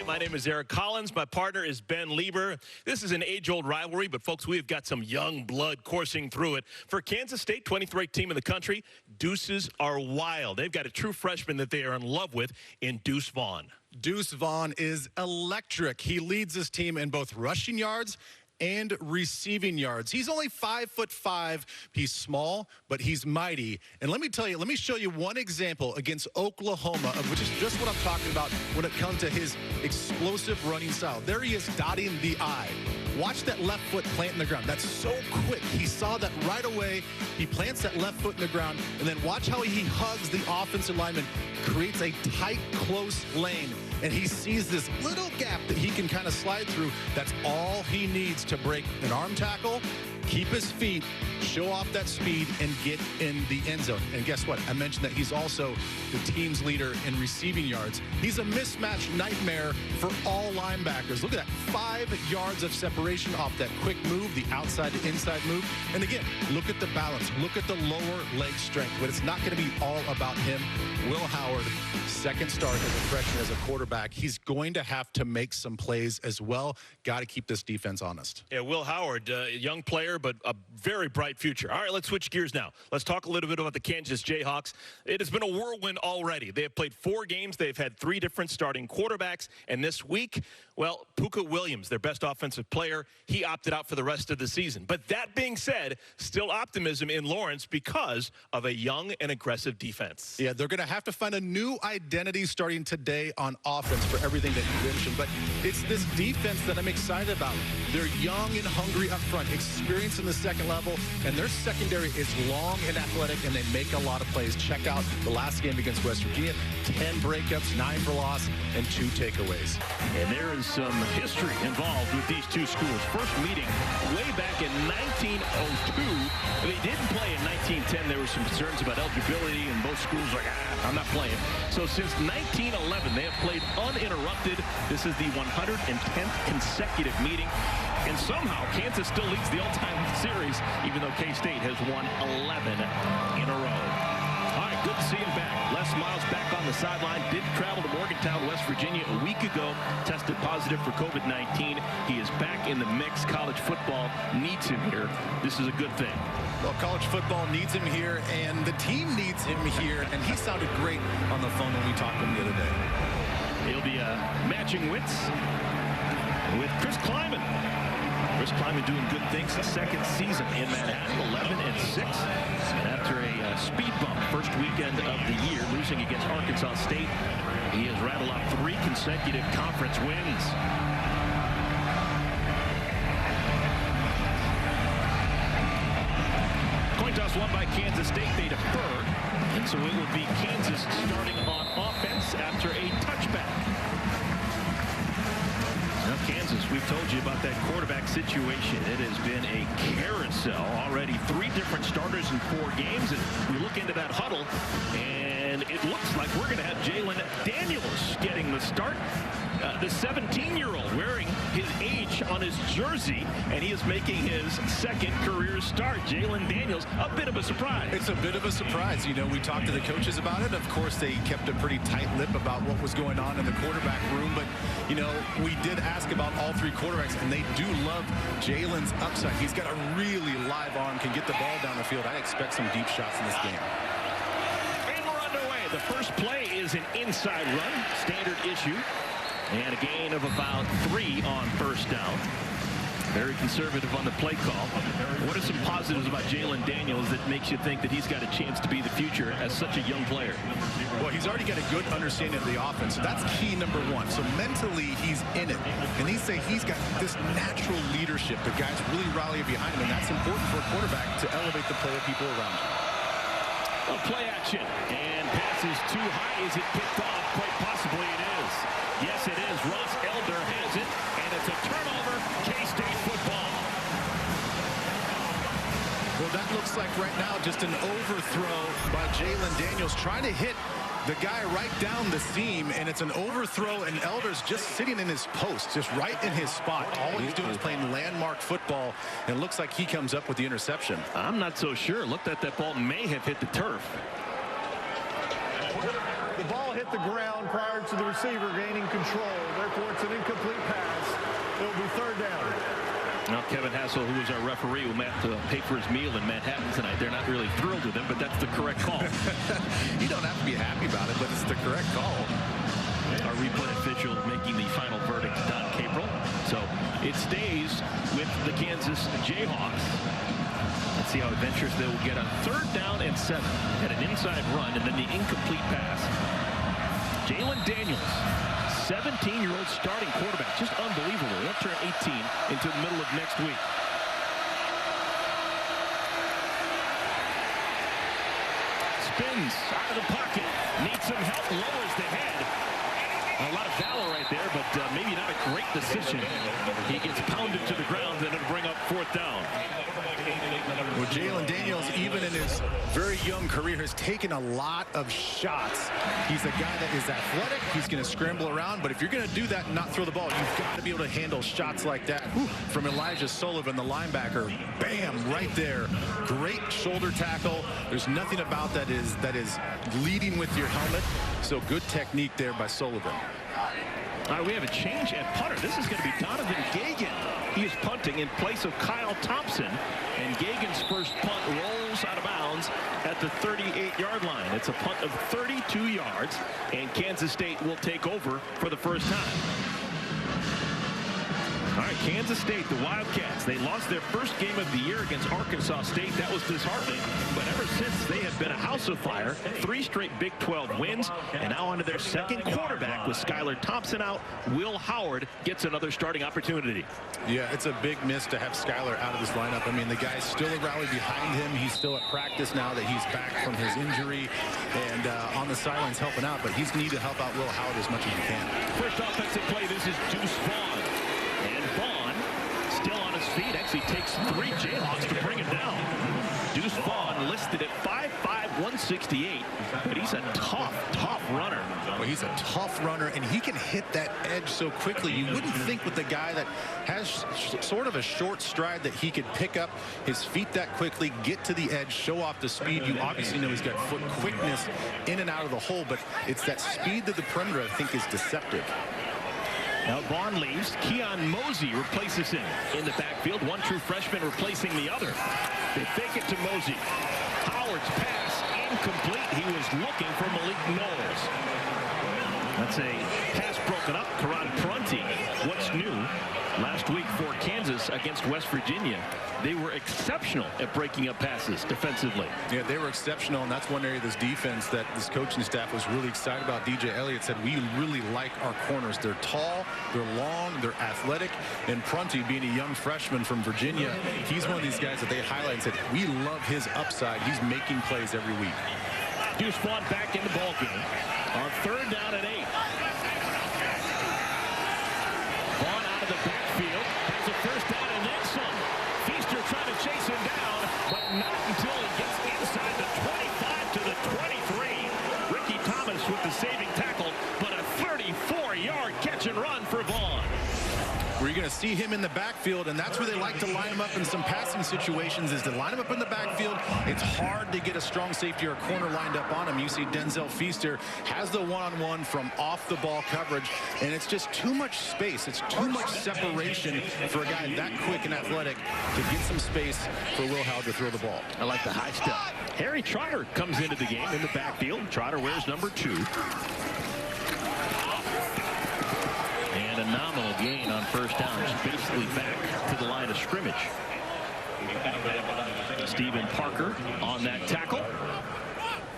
My name is Eric Collins. My partner is Ben Lieber. This is an age-old rivalry, but folks, we've got some young blood coursing through it. For Kansas State, 23rd team in the country, Deuces are wild. They've got a true freshman that they are in love with in Deuce Vaughn. Deuce Vaughn is electric. He leads his team in both rushing yards and receiving yards. He's only 5'5". He's small, but he's mighty. And let me tell you, let me show you one example against Oklahoma, of which is just what I'm talking about when it comes to his explosive running style. There he is dotting the I. Watch that left foot plant in the ground. That's so quick. He saw that right away. He plants that left foot in the ground, and then watch how he hugs the offensive lineman, creates a tight, close lane, and he sees this little gap that he can kind of slide through. That's all he needs to break an arm tackle, keep his feet, show off that speed, and get in the end zone. And guess what? I mentioned that he's also the team's leader in receiving yards. He's a mismatch nightmare for all linebackers. Look at that, 5 yards of separation off that quick move, the outside to inside move. And again, look at the balance. Look at the lower leg strength. But it's not going to be all about him. Will Howard, second start as a freshman, as a quarterback. He's going to have to make some plays as well. Got to keep this defense honest. Yeah, Will Howard, a young player, but a very bright future. All right, let's switch gears now. Let's talk a little bit about the Kansas Jayhawks. It has been a whirlwind already. They have played 4 games. They've had 3 different starting quarterbacks. And this week, well, Pookah Williams, their best offensive player, he opted out for the rest of the season. But that being said, still optimism in Lawrence because of a young and aggressive defense. Yeah, they're going to have to find a new identity starting today on offense for everything that you mentioned. But it's this defense that I'm excited about. They're young and hungry up front, experienced in the second level, and their secondary is long and athletic, and they make a lot of plays. Check out the last game against West Virginia. 10 breakups, 9 for loss, and 2 takeaways. And there is some history involved with these two schools. First meeting way back in 1902. They didn't play in 1910. There were some concerns about eligibility, and both schools were like, I'm not playing. So since 1911, they have played uninterrupted. This is the 110th consecutive meeting. And somehow, Kansas still leads the all-time series, even though K-State has won 11 in a row. All right, good to see him back. Les Miles back on the sideline. Did travel to Morgantown, West Virginia a week ago. Tested positive for COVID-19. He is back in the mix. College football needs him here. This is a good thing. Well, college football needs him here, and the team needs him here. And he sounded great on the phone when we talked to him the other day. He'll be matching wits with Chris Kleiman. Chris Kleiman doing good things. The second season in Manhattan, 11-6. And after a speed bump first weekend of the year, losing against Arkansas State, he has rattled off 3 consecutive conference wins. Coin toss won by Kansas State. They defer. And so it will be Kansas starting on offense after a touchback. Now, Kansas, we've told you about that quarterback situation. It has been a carousel already. 3 different starters in 4 games. And we look into that huddle, and it looks like we're going to have Jalen Daniels getting the start. The 17-year-old wearing his age on his jersey, and he is making his second career start. Jalen Daniels, a bit of a surprise. It's a bit of a surprise. You know, we talked to the coaches about it. Of course, they kept a pretty tight lip about what was going on in the quarterback room. But, you know, we did ask about all 3 quarterbacks, and they do love Jalen's upside. He's got a really live arm, can get the ball down the field. I expect some deep shots in this game. And we're underway. The first play is an inside run, standard issue. And a gain of about 3 on first down. Very conservative on the play call. What are some positives about Jalen Daniels that makes you think that he's got a chance to be the future as such a young player? Well, he's already got a good understanding of the offense. So that's key number 1. So mentally, he's in it. And he's got this natural leadership. The guys really rally behind him, and that's important for a quarterback to elevate the play of people around him. Well, play action. And passes too high. Is it picked off? Quite possibly it is. Yes, it is. Ross Elder has it, and it's a turnover. K-State football. Well, that looks like right now just an overthrow by Jalen Daniels, trying to hit the guy right down the seam, and it's an overthrow, and Elder's just sitting in his post, just right in his spot. All he's doing is playing landmark football, and it looks like he comes up with the interception. I'm not so sure. Looked at that ball, may have hit the turf. The ball hit the ground prior to the receiver gaining control. Therefore, it's an incomplete pass. It will be third down. Now, Kevin Hassel, who was our referee, will have to pay for his meal in Manhattan tonight. They're not really thrilled with him, but that's the correct call. You don't have to be happy about it, but it's the correct call. Our replay official making the final verdict, Don Capril. So it stays with the Kansas Jayhawks. Let's see how adventurous they will get on third down and 7. Had an inside run and then the incomplete pass. Jalen Daniels, 17-year-old starting quarterback. Just unbelievable. He'll turn 18 into the middle of next week. Spins out of the pocket. Needs some help. Lowers the head. A lot of valor right there, but maybe not a great decision. He gets pounded to the ground, and it'll bring up fourth down. Well, Jalen Daniels, even in his very young career, has taken a lot of shots. He's a guy that is athletic. He's going to scramble around, but if you're going to do that and not throw the ball, you've got to be able to handle shots like that. From Elijah Sullivan, the linebacker. Bam, right there. Great shoulder tackle. There's nothing about that is leading with your helmet. So good technique there by Sullivan. All right, we have a change at punter. This is going to be Donovan Gagan. He is punting in place of Kyle Thompson. And Gagan's first punt rolls out of bounds at the 38-yard line. It's a punt of 32 yards, and Kansas State will take over for the first time. All right, Kansas State, the Wildcats, they lost their first game of the year against Arkansas State. That was disheartening, but ever since, they have been a house of fire. 3 straight Big 12 wins, and now onto their second quarterback with Skylar Thompson out. Will Howard gets another starting opportunity. Yeah, it's a big miss to have Skylar out of this lineup. I mean, the guy's still rallied behind him. He's still at practice now that he's back from his injury and on the sidelines helping out, but he's need to help out Will Howard as much as he can. First offensive play, this is Deuce Vaughn. And Vaughn still on his feet, actually takes 3 Jayhawks to bring him down. Deuce Vaughn listed at 5'5", 168, but he's a tough runner. Well, he's a tough runner, and he can hit that edge so quickly. You wouldn't think with the guy that has sort of a short stride that he could pick up his feet that quickly, get to the edge, show off the speed. You obviously know he's got foot quickness in and out of the hole, but it's that speed to the perimeter I think is deceptive. Now Vaughn leaves. Keon Mosey replaces him in the backfield. One true freshman replacing the other. They fake it to Mosey. Howard's pass incomplete. He was looking for Malik Knowles. That's a pass broken up. Karan Prunty. What's new? Last week for Kansas against West Virginia, they were exceptional at breaking up passes defensively. Yeah, they were exceptional, and that's one area of this defense that this coaching staff was really excited about. DJ Elliott said, we really like our corners. They're tall, they're long, they're athletic, and Prunty, being a young freshman from Virginia, he's one of these guys that they highlight and said, we love his upside. He's making plays every week. Deuce Vaughn back in the ballgame on third down and 8. Vaughn out of the backfield, has a first down and then some. Feaster trying to chase him down, but not until he gets inside the 25 to the 23. Ricky Thomas with the saving tackle, but a 34-yard catch and run for Vaughn. We're going to see him in the backfield, and that's where they like to line him up in some passing situations, is to line him up in the backfield. It's hard to get a strong safety or a corner lined up on him. You see Denzel Feaster has the one-on-one from off-the-ball coverage, and it's just too much space. It's too much separation for a guy that quick and athletic to get some space for Will Howard to throw the ball. I like the high step. Harry Trotter comes into the game in the backfield. Trotter wears number 2. And a nominal gain on first down, just basically back to the line of scrimmage. Stephen Parker on that tackle.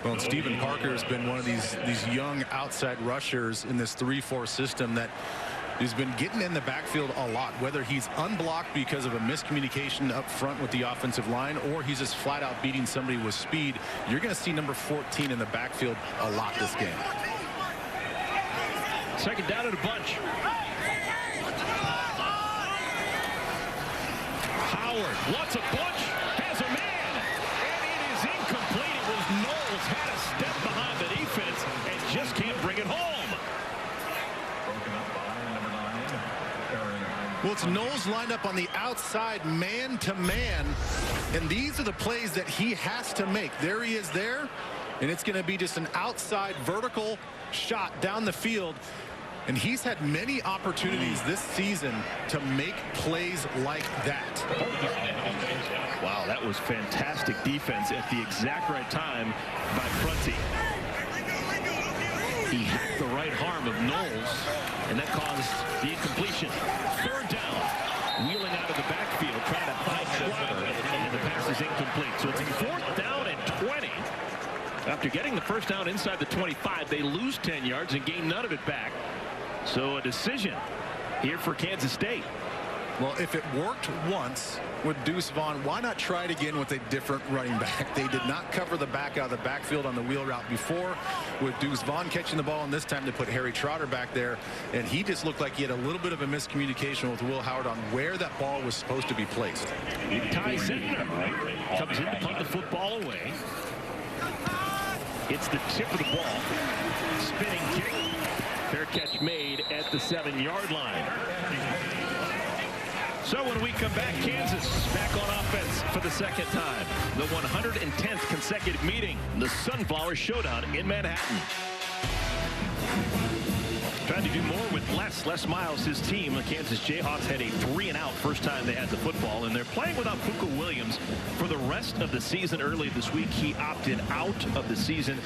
Well, Stephen Parker has been one of these young outside rushers in this 3-4 system that has been getting in the backfield a lot, whether he's unblocked because of a miscommunication up front with the offensive line or he's just flat out beating somebody with speed. You're going to see number 14 in the backfield a lot this game. Second down at a bunch. Howard wants a bunch, has a man, and it is incomplete. It was Knowles, had a step behind the defense and just can't bring it home. Well, it's Knowles lined up on the outside man-to-man, and these are the plays that he has to make. There he is there. and it's going to be just an outside vertical shot down the field. And he's had many opportunities this season to make plays like that. Wow, that was fantastic defense at the exact right time by Prunty. He hit the right arm of Knowles, and that caused the incompletion. Third down, wheeling out of the backfield, trying to find Schwaber, and the pass is incomplete. So it's 4th down and 20. After getting the first down inside the 25, they lose 10 yards and gain none of it back. So a decision here for Kansas State. Well, if it worked once with Deuce Vaughn, why not try it again with a different running back? They did not cover the back out of the backfield on the wheel route before with Deuce Vaughn catching the ball, and this time they put Harry Trotter back there, and he just looked like he had a little bit of a miscommunication with Will Howard on where that ball was supposed to be placed. Ty Zentner comes in to punt the football away. It's the tip of the ball. Spinning kick. Fair catch made at the 7-yard line. So when we come back, Kansas back on offense for the second time. The 110th consecutive meeting, the Sunflower Showdown in Manhattan. Trying to do more with less. Les Miles, his team, the Kansas Jayhawks, had a 3-and-out first time they had the football, and they're playing without Pookah Williams for the rest of the season. Early this week, he opted out of the season.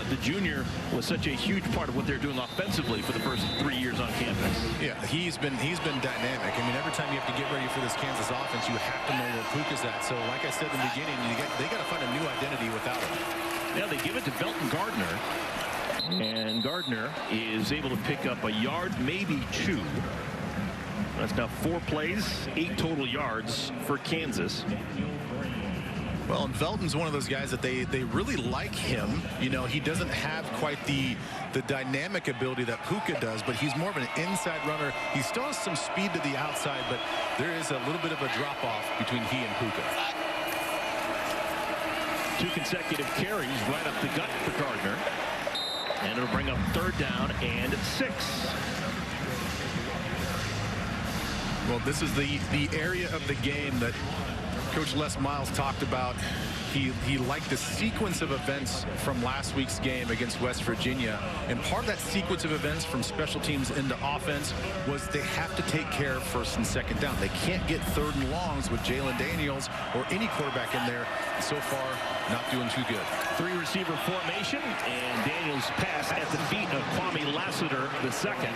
The junior was such a huge part of what they're doing offensively for the first 3 years on campus. Yeah, he's been dynamic. I mean, every time you have to get ready for this Kansas offense, you have to know where Pookah's at. So, like I said in the beginning, they got to find a new identity without him. Yeah, they give it to Belton Gardner. And Gardner is able to pick up a yard, maybe 2. That's now 4 plays, 8 total yards for Kansas. Well, and Velton's one of those guys that they really like him. You know, he doesn't have quite the dynamic ability that Pookah does, but he's more of an inside runner. He still has some speed to the outside, but there is a little bit of a drop-off between he and Pookah. 2 consecutive carries right up the gut for Gardner. And it'll bring up 3rd down and 6. Well, this is the area of the game that Coach Les Miles talked about. He liked the sequence of events from last week's game against West Virginia. And part of that sequence of events from special teams into offense was they have to take care of 1st and 2nd down. They can't get 3rd and longs with Jalen Daniels or any quarterback in there. So far, not doing too good. 3-receiver formation, and Daniels pass at the feet of Kwame Lassiter II.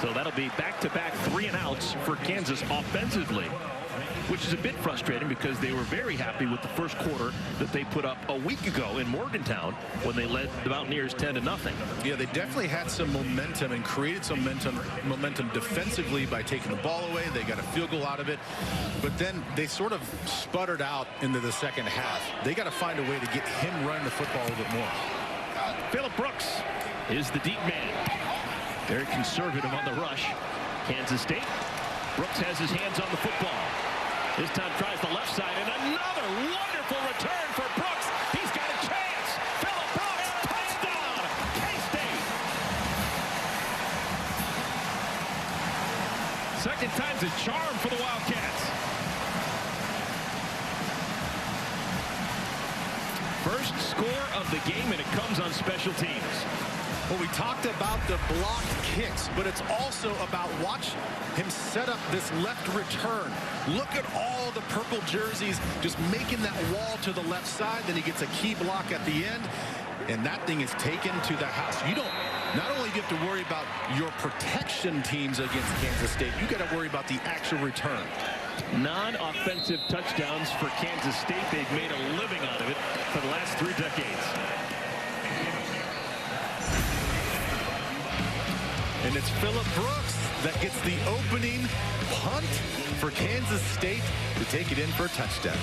So that'll be back-to-back 3-and-outs for Kansas offensively, which is a bit frustrating because they were very happy with the first quarter that they put up a week ago in Morgantown when they led the Mountaineers 10-0. Yeah, they definitely had some momentum and created some momentum defensively by taking the ball away. They got a field goal out of it, but then they sort of sputtered out into the second half. They got to find a way to get him running the football a little bit more. Phillip Brooks is the deep man. Very conservative on the rush. Kansas State. Brooks has his hands on the football. This time tries the left side, and another wonderful return for Brooks. He's got a chance. Phillip Brooks, touchdown, K-State. Second time's a charm for the Wildcats. First score of the game, and it comes on special teams. Well, we talked about the blocked kicks, but it's also about watch him set up this left return. Look at all the purple jerseys just making that wall to the left side. Then he gets a key block at the end, and that thing is taken to the house. You don't, not only do you have to worry about your protection teams against Kansas State, you got to worry about the actual return. Non-offensive touchdowns for Kansas State. They've made a living out of it for the last 3 decades. And it's Phillip Brooks that gets the opening punt for Kansas State to take it in for a touchdown.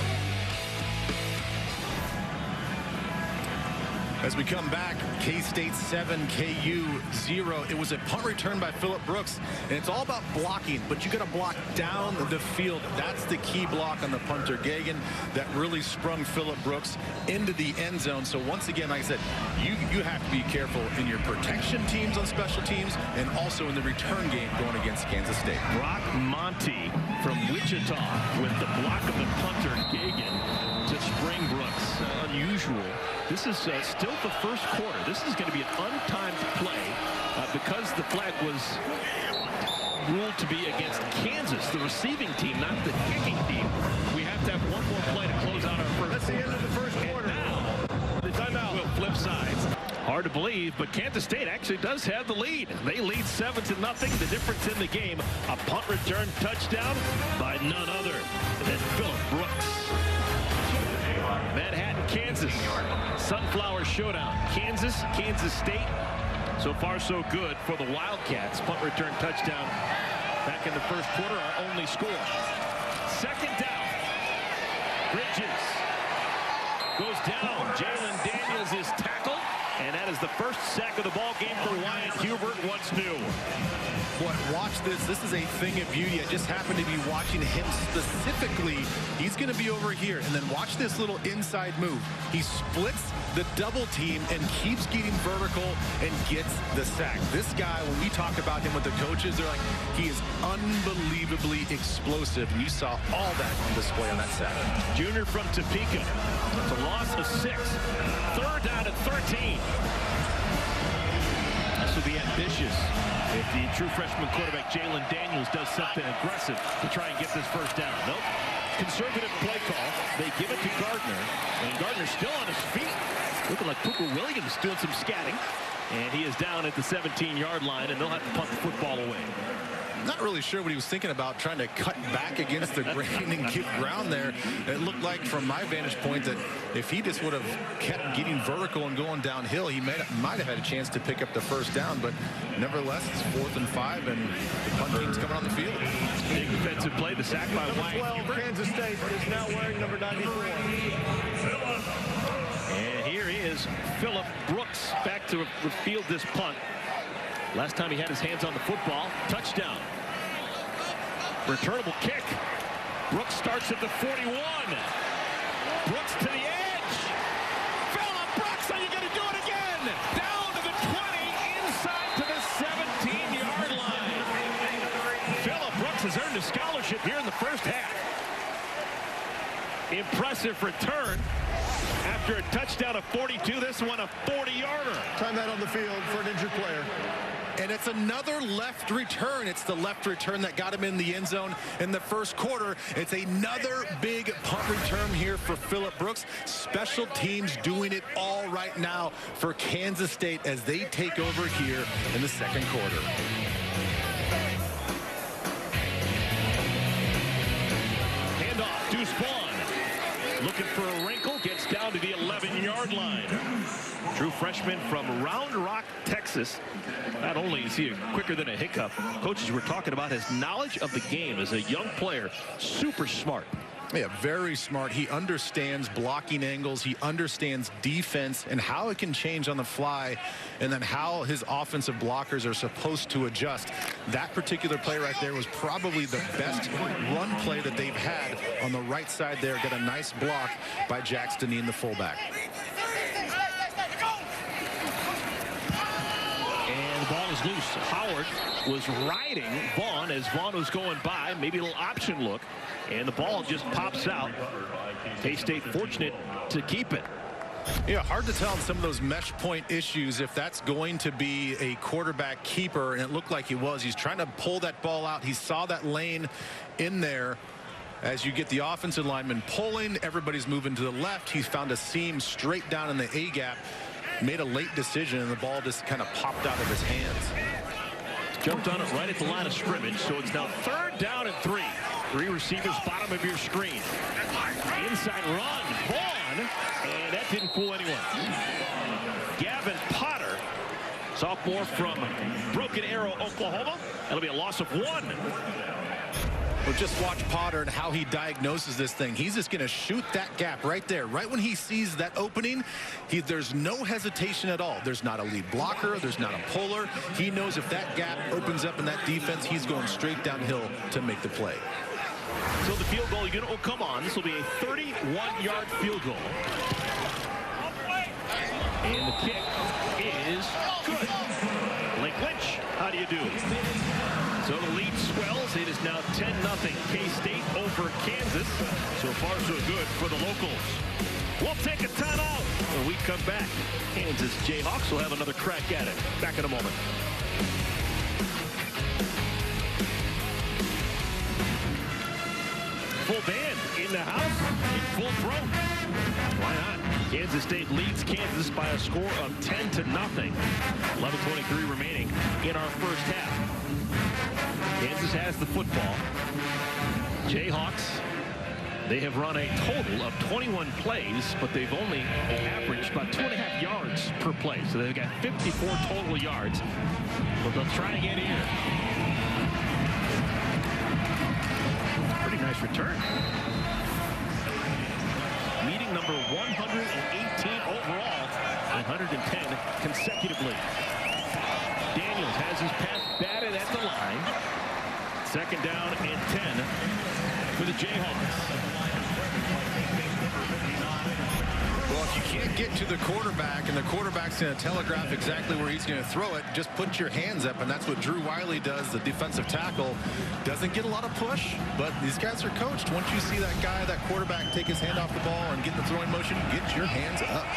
As we come back, K-State 7, KU 0. It was a punt return by Phillip Brooks, and it's all about blocking, but you got to block down the field. That's the key block on the punter, Gagan, that really sprung Phillip Brooks into the end zone. So once again, like I said, you have to be careful in your protection teams on special teams and also in the return game going against Kansas State. Brock Monty from Wichita with the block of the punter, Gagan, to spring Brooks. Unusual This is still the first quarter. This is going to be an untimed play because the flag was ruled to be against Kansas, the receiving team, not the kicking team. We have to have one more play to close out our first. That's the end of the first quarter. Now, the timeout will flip sides. Hard to believe, but Kansas State actually does have the lead. They lead 7-0. The difference in the game, a punt return touchdown by none other than Phillip Brooks. Manhattan, Kansas. Sunflower Showdown. Kansas State. So far, so good for the Wildcats. Punt return touchdown back in the first quarter, our only score. Second down. Bridges goes down. Jalen Daniels is tackled, and that is the first sack of the ball game for Wyatt Hubert, once new. Boy, watch this. This is a thing of beauty. I just happened to be watching him specifically. He's going to be over here. And then watch this little inside move. He splits the double team and keeps getting vertical and gets the sack. This guy, when we talk about him with the coaches, they're like, he is unbelievably explosive. And you saw all that on display on that sack. Junior from Topeka. It's a loss of 6. Third down at 13. This will be ambitious if the true freshman quarterback Jalen Daniels does something aggressive to try and get this first down. Nope. Conservative play call. They give it to Gardner. And Gardner's still on his feet. Looking like Pookah Williams doing some scatting. And he is down at the 17-yard line, and they'll have to punt the football away. Not really sure what he was thinking about, trying to cut back against the grain and get ground there. It looked like, from my vantage point, that if he just would have kept getting vertical and going downhill, he might have had a chance to pick up the first down. But nevertheless, it's 4th and 5, and the punt team's coming on the field. Big defensive play, the sack by Wyatt 12, Hubert. Kansas State is now wearing number 94. And here is Phillip Brooks back to field this punt. Last time he had his hands on the football, touchdown. Returnable kick. Brooks starts at the 41. Brooks to the edge. Phillip Brooks, are you going to do it again? Down to the 20, inside to the 17-yard line. Phillip Brooks has earned a scholarship here in the first half. Impressive return. After a touchdown of 42, this one a 40-yarder. Time that on the field for an injured player. And it's another left return. It's the left return that got him in the end zone in the first quarter. It's another big punt return here for Phillip Brooks. Special teams doing it all right now for Kansas State as they take over here in the second quarter. Handoff, Deuce Vaughn. Looking for a wrinkle, gets down to the 11-yard line. True freshman from Round Rock, Texas. Not only is he quicker than a hiccup, coaches were talking about his knowledge of the game as a young player. Super smart. Yeah, very smart. He understands blocking angles. He understands defense and how it can change on the fly, and then how his offensive blockers are supposed to adjust. That particular play right there was probably the best run play that they've had on the right side there. Got a nice block by Jackson Dean, the fullback. And the ball is loose. Howard was riding Vaughn as Vaughn was going by. Maybe a little option look. And the ball just pops out. K-State fortunate to keep it. Yeah, hard to tell on some of those mesh point issues if that's going to be a quarterback keeper, and it looked like he was. He's trying to pull that ball out. He saw that lane in there. As you get the offensive lineman pulling, everybody's moving to the left. He found a seam straight down in the A-gap, made a late decision, and the ball just kind of popped out of his hands. Jumped on it right at the line of scrimmage, so it's now 3rd down and 3. 3 receivers, bottom of your screen. Inside run, Vaughn, and that didn't fool anyone. Gavin Potter, sophomore from Broken Arrow, Oklahoma. That'll be a loss of 1. Well, just watch Potter and how he diagnoses this thing. He's just going to shoot that gap right there. Right when he sees that opening, there's no hesitation at all. There's not a lead blocker. There's not a puller. He knows if that gap opens up in that defense, he's going straight downhill to make the play. So the field goal unit will come on. This will be a 31-yard field goal. And the kick is good. Link Lynch, how do you do? So the lead swells. It is now 10-0 K-State over Kansas. So far so good for the locals. We'll take a timeout. When we come back, Kansas Jayhawks will have another crack at it. Back in a moment. Full band in the house, in full throat. Why not? Kansas State leads Kansas by a score of 10-0. 11:23 remaining in our first half. Kansas has the football. Jayhawks, they have run a total of 21 plays, but they've only averaged about 2.5 yards per play. So they've got 54 total yards. But they'll try again here. Pretty nice return. Meeting number 118 overall, 110 consecutively. Daniels has his pass batted at the line. Second down and 10 for the Jayhawks. Well, if you can't get to the quarterback and the quarterback's going to telegraph exactly where he's going to throw it, just put your hands up, and that's what Drew Wiley does, the defensive tackle. Doesn't get a lot of push, but these guys are coached. Once you see that guy, that quarterback, take his hand off the ball and get in the throwing motion, get your hands up.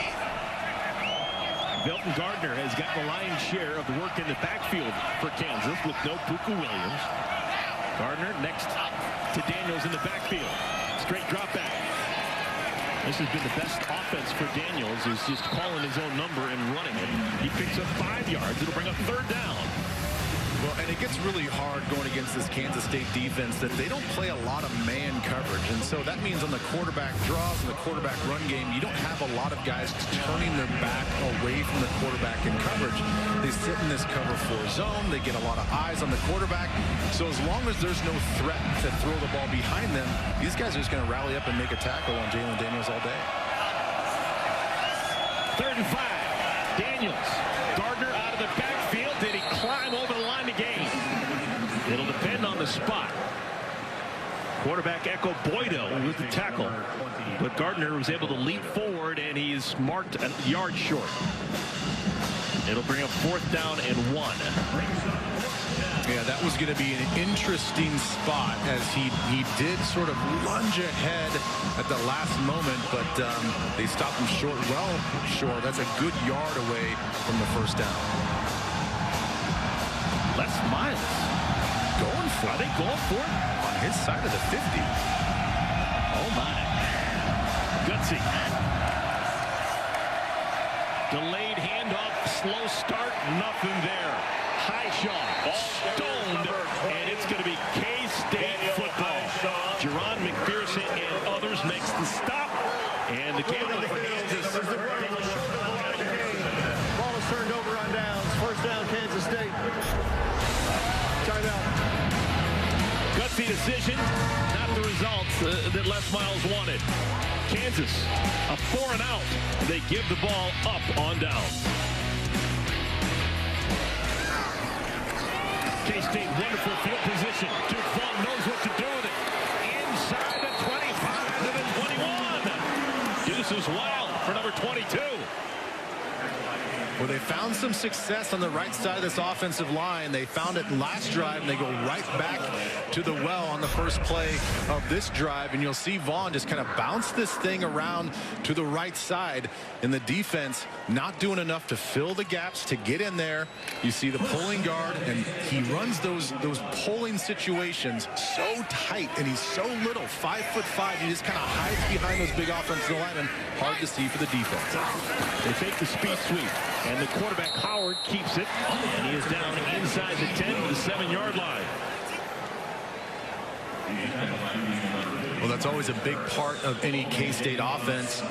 Belton Gardner has got the lion's share of the work in the backfield for Kansas with no Pookah Williams. Gardner next to Daniels in the backfield. Straight drop back. This has been the best offense for Daniels, is just calling his own number and running it. He picks up 5 yards. It'll bring up third down. Well, and it gets really hard going against this Kansas State defense that they don't play a lot of man coverage. And so that means on the quarterback draws and the quarterback run game, you don't have a lot of guys turning their back away from the quarterback in coverage. They sit in this cover 4 zone. They get a lot of eyes on the quarterback. So as long as there's no threat to throw the ball behind them, these guys are just going to rally up and make a tackle on Jalen Daniels all day. 3rd and 5. Daniels. Gardner out of the backfield. Did he climb over the line to gain? It'll depend on the spot. Quarterback Echo Boydo with the tackle. But Gardner was able to leap forward, and he's marked a yard short. It'll bring up 4th down and 1. Yeah, that was going to be an interesting spot as he did sort of lunge ahead at the last moment, but they stopped him short. Well, short. That's a good yard away from the 1st down. Les Miles going for it. Are they going for it? On his side of the 50. Oh, my. Gutsy. Delayed handoff, slow start, nothing there. High shot, stoned, and it's going to be K-State football. Jerron McPherson and others makes the stop, and the game for Kansas. Ball is turned over on downs. 1st down, Kansas State. Timeout. Gutsy decision, not the results that Les Miles wanted. Kansas, a 4 and out. They give the ball up on downs. K-State, wonderful field position. Duke Vaughn knows what to do with it. Inside the 25 to the 21. Deuces Wild for number 22. Well, they found some success on the right side of this offensive line. They found it last drive, and they go right back to the well on the first play of this drive. And you'll see Vaughn just kind of bounce this thing around to the right side. And the defense not doing enough to fill the gaps, to get in there. You see the pulling guard, and he runs those pulling situations so tight, and he's so little, 5'5". He just kind of hides behind those big offensive linemen. Hard to see for the defense. They take the speed sweep, and the quarterback Howard keeps it, and he is down inside the 10 to the 7-yard line. Well, that's always a big part of any K-State offense,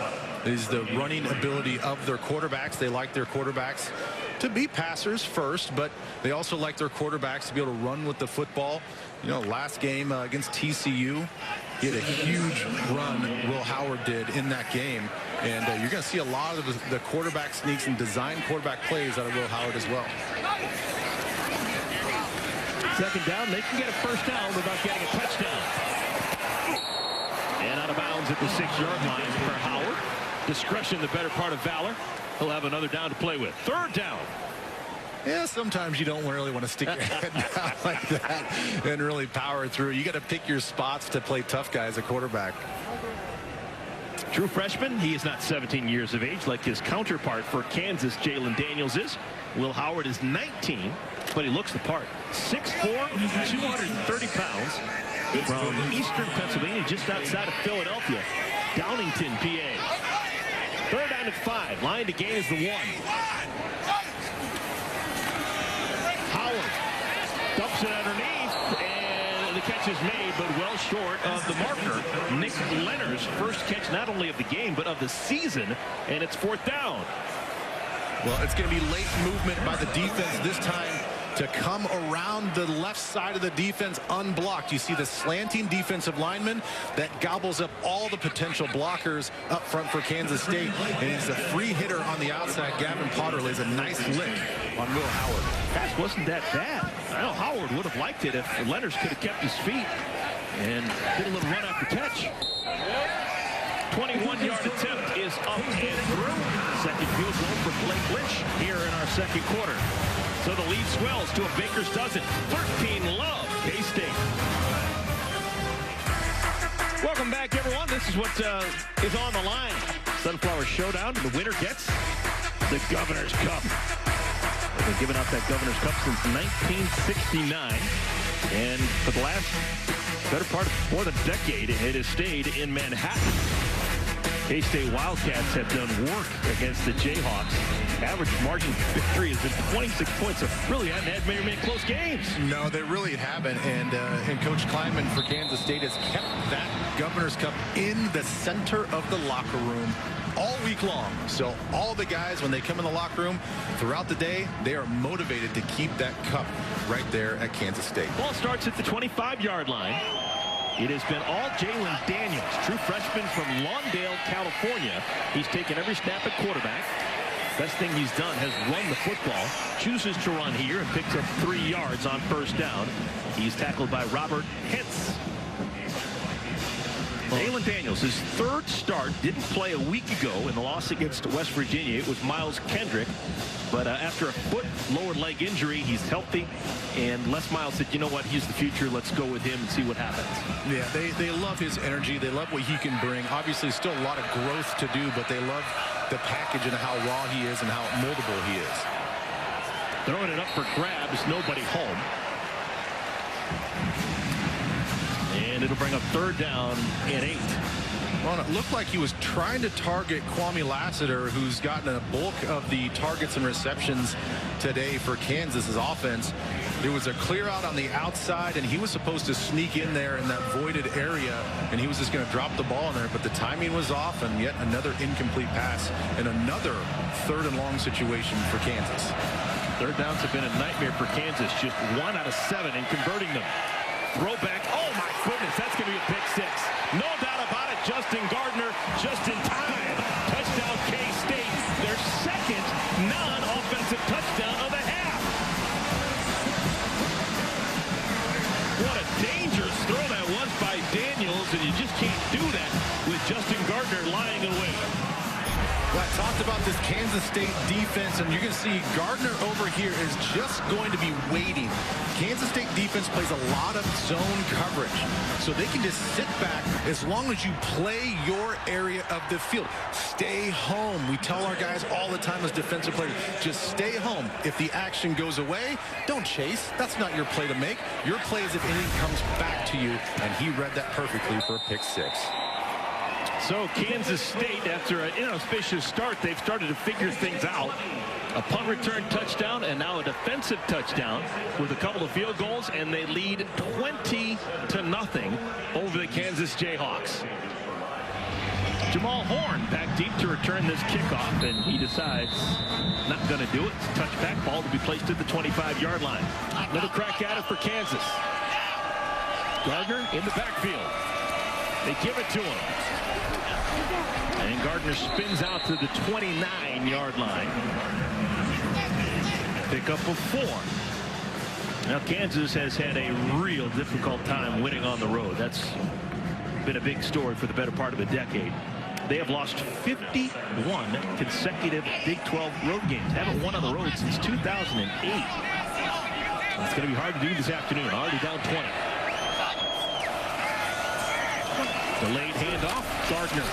is the running ability of their quarterbacks. They like their quarterbacks to be passers first, but they also like their quarterbacks to be able to run with the football. You know, last game against TCU, he had a huge run, Will Howard did, in that game. And you're going to see a lot of the quarterback sneaks and design quarterback plays out of Will Howard as well. 2nd down, they can get a 1st down without getting a touchdown. And out of bounds at the 6-yard line for Howard. Discretion, the better part of valor. He'll have another down to play with. 3rd down. Yeah, sometimes you don't really want to stick your head down like that and really power through. You got to pick your spots to play tough guys at quarterback. True freshman. He is not 17 years of age like his counterpart for Kansas, Jalen Daniels is. Will Howard is 19, but he looks the part. 6'4", 230 pounds from eastern Pennsylvania, just outside of Philadelphia, Downington, PA. 3rd down and 5. Line to gain is the 1. Howard dumps it underneath, and the catch is made, but well short of the marker. Nick Leonard's first catch not only of the game, but of the season, and it's 4th down. Well, it's going to be late movement by the defense this time to come around the left side of the defense unblocked. You see the slanting defensive lineman that gobbles up all the potential blockers up front for Kansas State. And it's a free hitter on the outside. Gavin Potter lays a nice lick on Will Howard. Pass wasn't that bad. I know Howard would have liked it if Leonard could have kept his feet and did a little run after catch. 21-yard attempt is up and through. Second field goal for Blake Lynch here in our second quarter. So the lead swells to a baker's dozen. 13-love, K-State. Welcome back, everyone. This is what is on the line. Sunflower Showdown. The winner gets the Governor's Cup. They've been giving out that Governor's Cup since 1969. And for the last better part of more than a decade, it has stayed in Manhattan. K-State Wildcats have done work against the Jayhawks. Average margin of victory has been 26 points. So really haven't had many close games. No, they really haven't. And Coach Kleinman for Kansas State has kept that Governor's Cup in the center of the locker room all week long. So all the guys, when they come in the locker room throughout the day, they are motivated to keep that cup right there at Kansas State. Ball starts at the 25-yard line. It has been all Jalen Daniels, true freshman from Lawndale, California. He's taken every snap at quarterback. Best thing he's done has run the football. Chooses to run here and picks up 3 yards on 1st down. He's tackled by Robert Hentz. Jalen Daniels, his 3rd start, didn't play a week ago in the loss against West Virginia. It was Miles Kendrick. But after a foot lower leg injury, he's healthy. And Les Miles said, you know what, he's the future. Let's go with him and see what happens. Yeah, they love his energy. They love what he can bring. Obviously, still a lot of growth to do, but they love the package and how raw he is and how moldable he is. Throwing it up for grabs, nobody home. And it'll bring up 3rd down and 8. Well, it looked like he was trying to target Kwame Lassiter, who's gotten a bulk of the targets and receptions today for Kansas's offense. There was a clear out on the outside, and he was supposed to sneak in there in that voided area, and he was just going to drop the ball in there, but the timing was off, and yet another incomplete pass and another 3rd and long situation for Kansas. 3rd downs have been a nightmare for Kansas. Just 1 out of 7 in converting them. Throwback. Oh, my goodness. That's going to be a pick 6. No doubt about it. Justin Gardner just in time. Touchdown K-State. Their 2nd non-offensive touchdown of the half. What a dangerous throw that was by Daniels, and you just can't do that with Justin Gardner lying away. Well, I talked about this Kansas State defense, and you're going to see Gardner over here is just going to be waiting. Kansas State defense plays a lot of zone coverage, so they can just sit back as long as you play your area of the field. Stay home. We tell our guys all the time as defensive players, just stay home. If the action goes away, don't chase. That's not your play to make. Your play is if anything comes back to you, and he read that perfectly for a pick 6. So Kansas State, after an inauspicious start, they've started to figure things out. A punt return touchdown and now a defensive touchdown with a couple of field goals, and they lead 20-0 over the Kansas Jayhawks. Jamal Horn back deep to return this kickoff, and he decides not going to do it. It's a touchback ball to be placed at the 25-yard line. Another crack at it for Kansas. Gardner in the backfield. They give it to him. And Gardner spins out to the 29-yard line. Pick up of 4. Now Kansas has had a real difficult time winning on the road. That's been a big story for the better part of a decade. They have lost 51 consecutive Big 12 road games. Haven't won on the road since 2008. It's going to be hard to do this afternoon. Already down 20. Delayed handoff. Gardner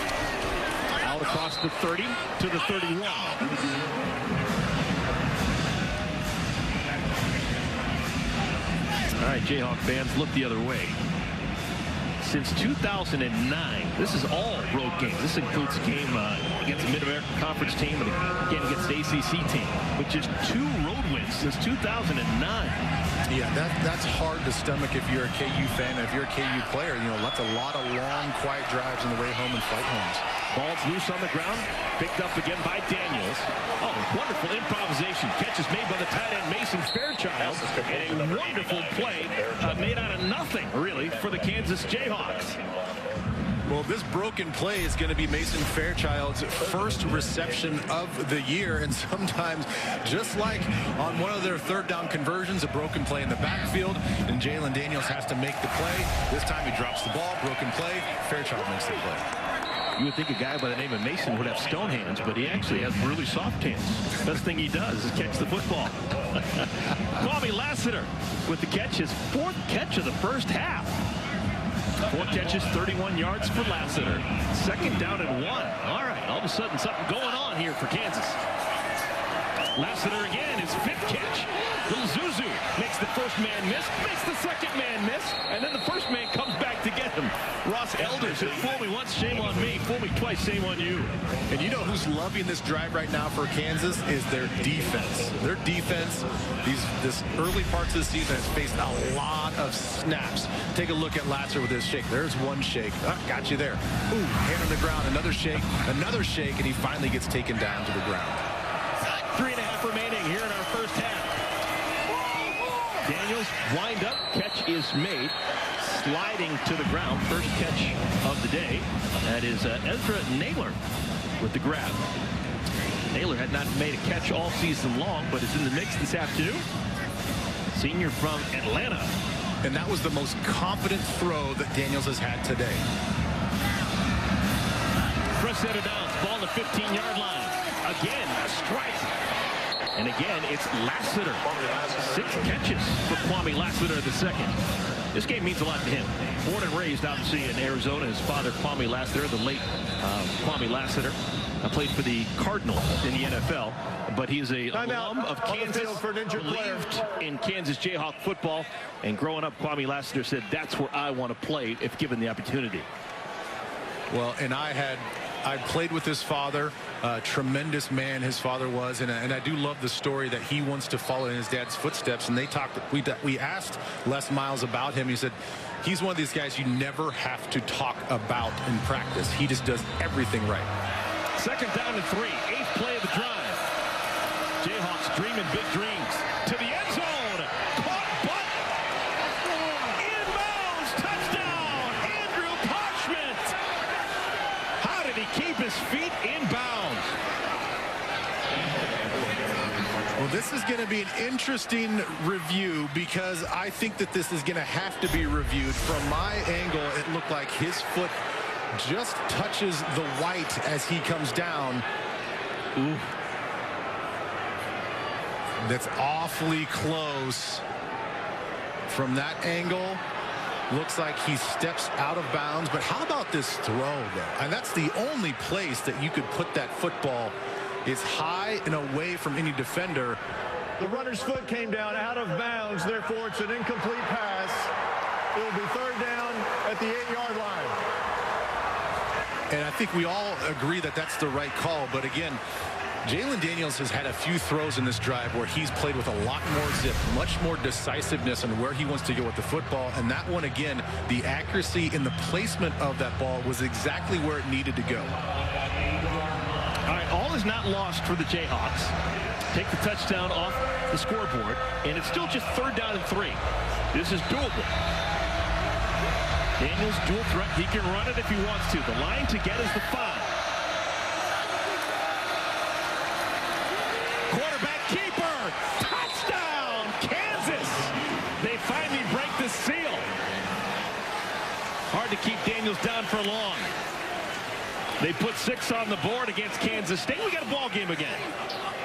Out across the 30 to the 31. All right, Jayhawk fans, look the other way. Since 2009, this is all road games. This includes a game against a Mid-American Conference team and again against the ACC team, which is 2 road wins since 2009. Yeah, that's hard to stomach if you're a KU fan. If you're a KU player, you know, that's a lot of long, quiet drives on the way home and flight homes. Ball's loose on the ground, picked up again by Daniels. Oh, wonderful improvisation. Catch is made by the tight end Mason Fairchild, and a wonderful play made out of nothing, really, for the Kansas Jayhawks. Well, this broken play is going to be Mason Fairchild's first reception of the year, and sometimes, just like on one of their third down conversions, a broken play in the backfield, and Jalen Daniels has to make the play. This time he drops the ball, broken play, Fairchild makes the play. You would think a guy by the name of Mason would have stone hands, but he actually has really soft hands. Best thing he does is catch the football. Kwame Lassiter with the catch, his 4th catch of the first half. 4 catches, 31 yards for Lassiter. 2nd down and 1. All right, all of a sudden something going on here for Kansas. Lassiter again, his 5th catch. Little Zuzu makes the first man miss, makes the second man miss, and then the first man comes back to get him. Ross Elders said, fool me once, shame on me. Fool me twice, shame on you. And you know who's loving this drive right now for Kansas is their defense. Their defense, this early parts of the season, has faced a lot of snaps. Take a look at Lassiter with his shake. There's one shake. Oh, got you there. Ooh, hand on the ground, another shake, and he finally gets taken down to the ground. 3.5 remaining here in our first half. Daniels wind up, catch is made, sliding to the ground, first catch of the day. That is Ezra Naylor with the grab. Naylor had not made a catch all season long, but is in the mix this afternoon. Senior from Atlanta. And that was the most confident throw that Daniels has had today. First set of downs, ball to 15-yard line. Again, a strike. And again, it's Lassiter. 6 catches for Kwame Lassiter II. This game means a lot to him. Born and raised, obviously, in Arizona. His father, Kwame Lassiter, the late Kwame Lassiter, played for the Cardinals in the NFL. But he is a alum of Kansas, believed in Kansas Jayhawk football. And growing up, Kwame Lassiter said, that's where I want to play if given the opportunity. Well, and I played with his father, a tremendous man his father was, and I do love the story that he wants to follow in his dad's footsteps. And they talked, we asked Les Miles about him. He said he's one of these guys you never have to talk about in practice. He just does everything right. 2nd down and 3, 8th play of the drive. Jayhawks dreaming big dreams to the end zone. Caught, but inbounds, touchdown, Andrew Parchment. How did he keep his feet in bounds? Well, this is going to be an interesting review because I think that this is going to have to be reviewed. From my angle, it looked like his foot just touches the white as he comes down. Ooh. That's awfully close. From that angle, looks like he steps out of bounds. But how about this throw, though? And that's the only place that you could put that football, is high and away from any defender. The runner's foot came down out of bounds. Therefore, it's an incomplete pass. It will be 3rd down at the 8-yard line. And I think we all agree that that's the right call. But again, Jalen Daniels has had a few throws in this drive where he's played with a lot more zip, much more decisiveness on where he wants to go with the football. And that one, again, the accuracy in the placement of that ball was exactly where it needed to go. All right, all is not lost for the Jayhawks. Take the touchdown off the scoreboard, and it's still just 3rd down and 3. This is doable. Daniels dual threat. He can run it if he wants to. The line to get is the 5. Quarterback keeper. Touchdown, Kansas. They finally break the seal. Hard to keep Daniels down for long. They put 6 on the board against Kansas State. We got a ball game again.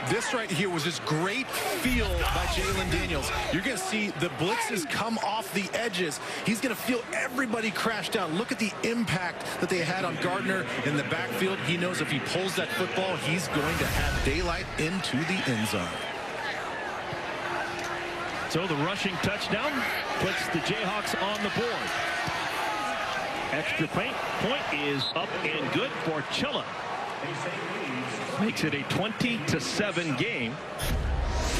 This right here was just great feel by Jalen Daniels. You're going to see the blitzes come off the edges. He's going to feel everybody crash down. Look at the impact that they had on Gardner in the backfield. He knows if he pulls that football, he's going to have daylight into the end zone. So the rushing touchdown puts the Jayhawks on the board. Extra point is up and good for Chilla. Makes it a 20-7 game.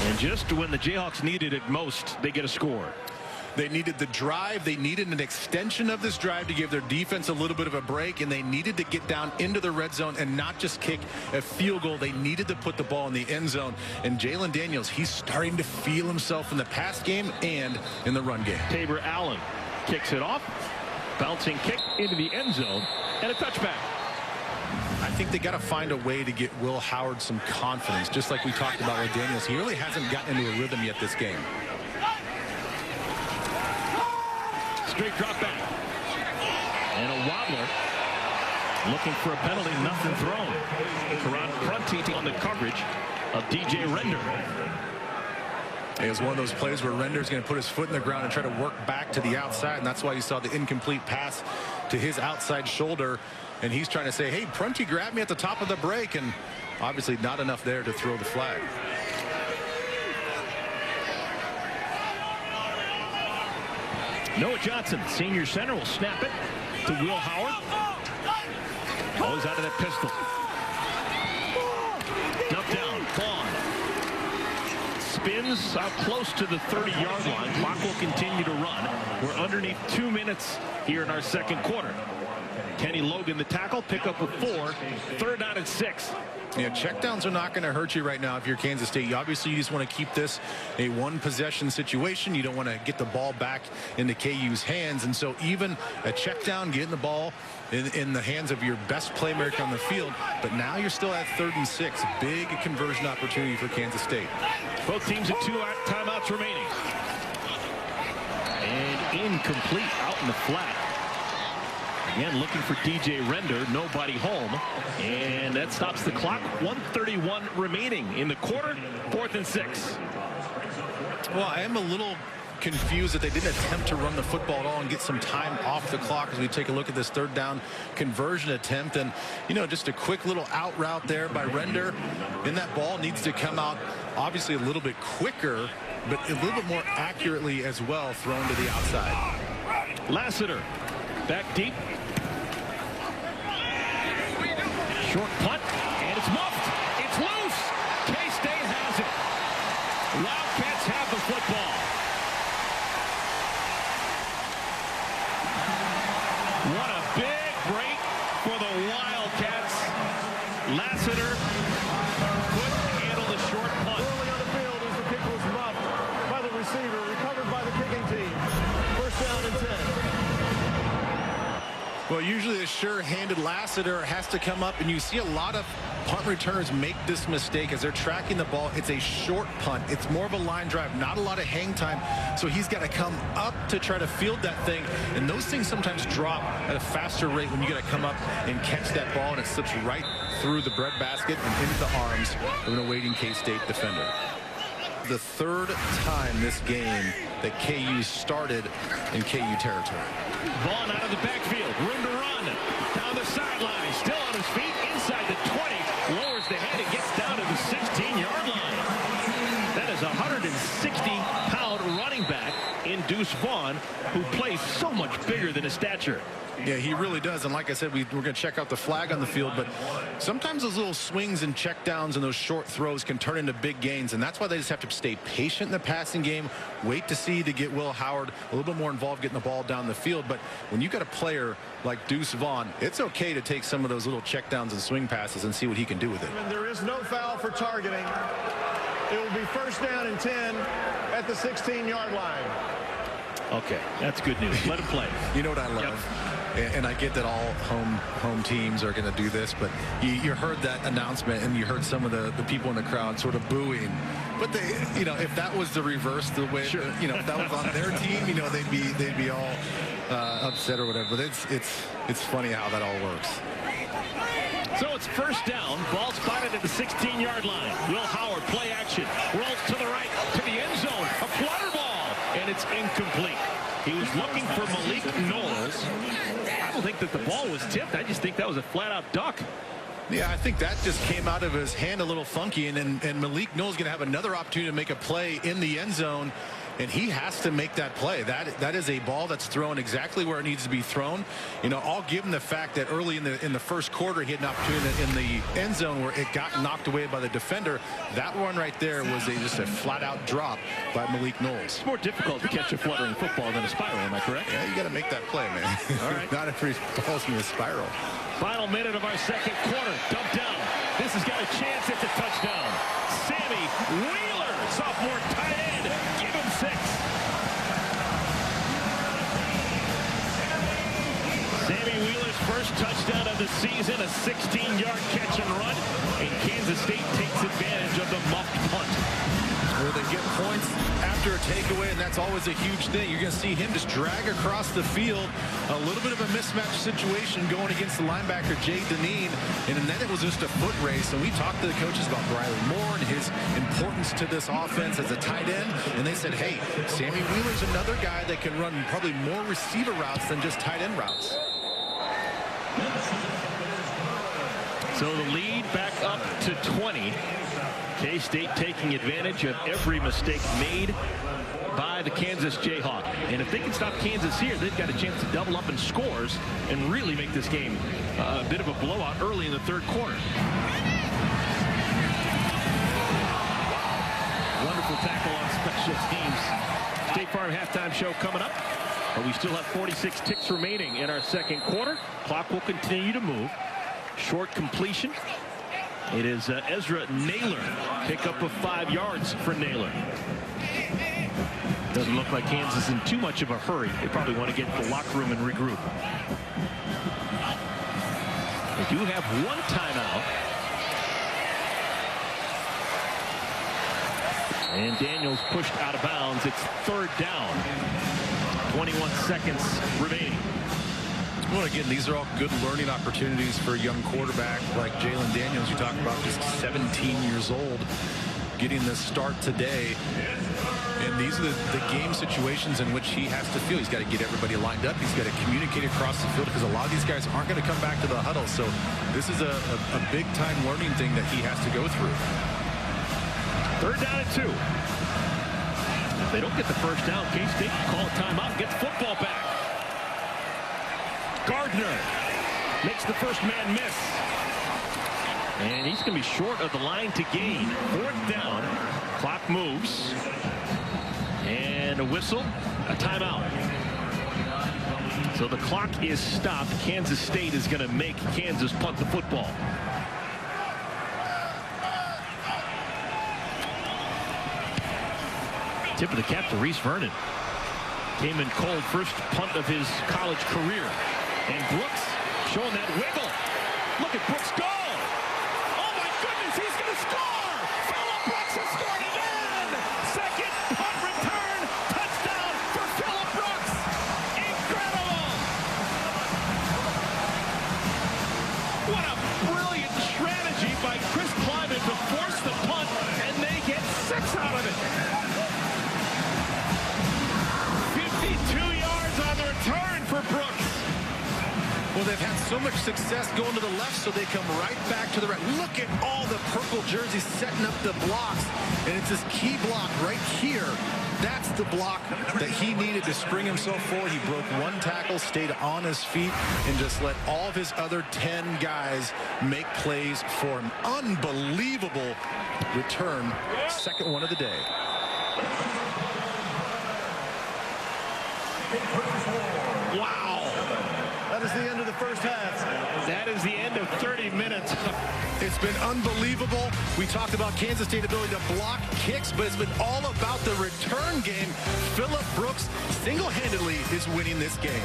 And just when the Jayhawks needed it most, they get a score. They needed the drive. They needed an extension of this drive to give their defense a little bit of a break, and they needed to get down into the red zone and not just kick a field goal. They needed to put the ball in the end zone. And Jalen Daniels, he's starting to feel himself in the pass game and in the run game. Tabor Allen kicks it off. Bouncing kick into the end zone and a touchback. I think they got to find a way to get Will Howard some confidence, just like we talked about with Daniels. He really hasn't gotten into a rhythm yet this game. Straight drop back. And a wobbler. Looking for a penalty, nothing thrown. Karan Prunty on the coverage of DJ Render. It was one of those plays where Render's going to put his foot in the ground and try to work back to the outside, and that's why you saw the incomplete pass to his outside shoulder. And he's trying to say, hey, Prunty grabbed me at the top of the break, and obviously not enough there to throw the flag. Noah Johnson, senior center, will snap it to Will Howard. Goes out of that pistol. Dump down, Vaughn. Spins out close to the 30-yard line. Clock will continue to run. We're underneath 2 minutes here in our second quarter. Kenny Logan, the tackle, pick up with 4. Third down and 6. Yeah, checkdowns are not going to hurt you right now if you're Kansas State. You obviously just want to keep this a one-possession situation. You don't want to get the ball back into KU's hands. And so even a check down, getting the ball in the hands of your best playmaker on the field. But now you're still at 3rd and 6. Big conversion opportunity for Kansas State. Both teams at 2 timeouts remaining. And incomplete out in the flat. Again, looking for DJ Render. Nobody home. And that stops the clock. 1:31 remaining in the quarter. 4th and 6. Well, I am a little confused that they didn't attempt to run the football at all and get some time off the clock as we take a look at this 3rd down conversion attempt. And, you know, just a quick little out route there by Render. And that ball needs to come out obviously a little bit quicker, but a little bit more accurately as well, thrown to the outside. Lassiter back deep. Short punt, and it's muffed. It's loose. K-State has it. Wildcats have the football. What a big break for the Wildcats. Lassiter couldn't handle the short punt. Early on the field as the kick was muffed by the receiver, recovered by the kicking team. 1st down and 10. Well, usually a sure-handed Lassiter has to come up, and you see a lot of punt returners make this mistake as they're tracking the ball. It's a short punt. It's more of a line drive, not a lot of hang time. So he's got to come up to try to field that thing. And those things sometimes drop at a faster rate when you got to come up and catch that ball, and it slips right through the breadbasket and into the arms of an awaiting K-State defender. The 3rd time this game that KU started in KU territory. Vaughn out of the backfield. Room to run. Down the sideline. Still on his feet. Inside the 20. Lowers the head and gets down to the 16-yard line. That is a 160-pound running back in Deuce Vaughn, who plays so much bigger than his stature. Yeah, he really does. And like I said, we're going to check out the flag on the field. But sometimes those little swings and checkdowns and those short throws can turn into big gains. And that's why they just have to stay patient in the passing game. Wait to see to get Will Howard a little bit more involved getting the ball down the field. But when you've got a player like Deuce Vaughn, it's okay to take some of those little checkdowns and swing passes and see what he can do with it. And there is no foul for targeting. It will be 1st down and 10 at the 16-yard line. Okay, that's good news. Let him play. You know what I love? Yep. And I get that all home teams are going to do this, but you heard that announcement and you heard some of the people in the crowd sort of booing. But they, you know, if that was the reverse, the way, sure. You know, if that was on their team, you know, they'd be all upset or whatever. But it's funny how that all works. So it's 1st down. Ball spotted at the 16-yard line. Will Howard It's incomplete. He was looking for Malik Knowles. I don't think that the ball was tipped. I just think that was a flat-out duck. Yeah, I think that just came out of his hand a little funky, and Malik Knowles going to have another opportunity to make a play in the end zone, and he has to make that play. That is a ball that's thrown exactly where it needs to be thrown. You know, I'll give him the fact that early in the first quarter he had an opportunity in the end zone where it got knocked away by the defender. That one right there was just a flat-out drop by Malik Knowles. It's more difficult to catch a fluttering football than a spiral, am I correct? Yeah, you got to make that play, man. All right. Not every ball's in a spiral. Final minute of our second quarter. Dump down. This has got a chance. It's a touchdown. Sammy Wheeler, sophomore tight end. Give him 6. Sammy Wheeler's first touchdown of the season, a 16-yard catch and run. And Kansas State takes advantage of the muffed punt. Where they get points after a takeaway, and that's always a huge thing. You're going to see him just drag across the field. A little bit of a mismatch situation going against the linebacker, Jay Deneen, and then it was just a foot race. And we talked to the coaches about Briley Moore and his importance to this offense as a tight end, and they said, hey, Sammy Wheeler's another guy that can run probably more receiver routes than just tight end routes. So the lead back up to 20. K-State taking advantage of every mistake made by the Kansas Jayhawks. And if they can stop Kansas here, they've got a chance to double up in scores and really make this game a bit of a blowout early in the third quarter. Wonderful tackle on special teams. State Farm halftime show coming up. But we still have 46 ticks remaining in our second quarter. Clock will continue to move. Short completion. It is Ezra Naylor. Pickup of 5 yards for Naylor. Doesn't look like Kansas in too much of a hurry. They probably want to get to the locker room and regroup. They do have one timeout. And Daniels pushed out of bounds. It's third down. 21 seconds remaining. Well, again, these are all good learning opportunities for a young quarterback like Jalen Daniels. You talk about just 17 years old, getting this start today. And these are the game situations in which he has to feel. He's got to get everybody lined up. He's got to communicate across the field because a lot of these guys aren't going to come back to the huddle. So this is a big-time learning thing that he has to go through. Third down and 2. If they don't get the first down, K-State can call a timeout and get the football back. Gardner makes the first man miss. And he's going to be short of the line to gain. Fourth down. Clock moves. And a whistle. A timeout. So the clock is stopped. Kansas State is going to make Kansas punt the football. Tip of the cap to Reese Vernon. Came in cold, first punt of his college career. And Brooks showing that wiggle. Look at Brooks go. Oh my goodness, he's going to score. Phillip Brooks has scored again. Second punt return. Touchdown for Phillip Brooks. Incredible. What a brilliant strategy by Chris Kleiman to force the punt, and they get 6 out of it. 52 yards on the return for Brooks. Well, they've had so much success going to the left, so they come right back to the right. Look at all the purple jerseys setting up the blocks, and it's this key block right here. That's the block that he needed to spring himself forward. He broke 1 tackle, stayed on his feet, and just let all of his other 10 guys make plays for him. Unbelievable return. Second one of the day. Wow. That is the end of the first half. That is the end of 30 minutes. It's been unbelievable. We talked about Kansas State's ability to block kicks, but it's been all about the return game. Phillip Brooks single-handedly is winning this game.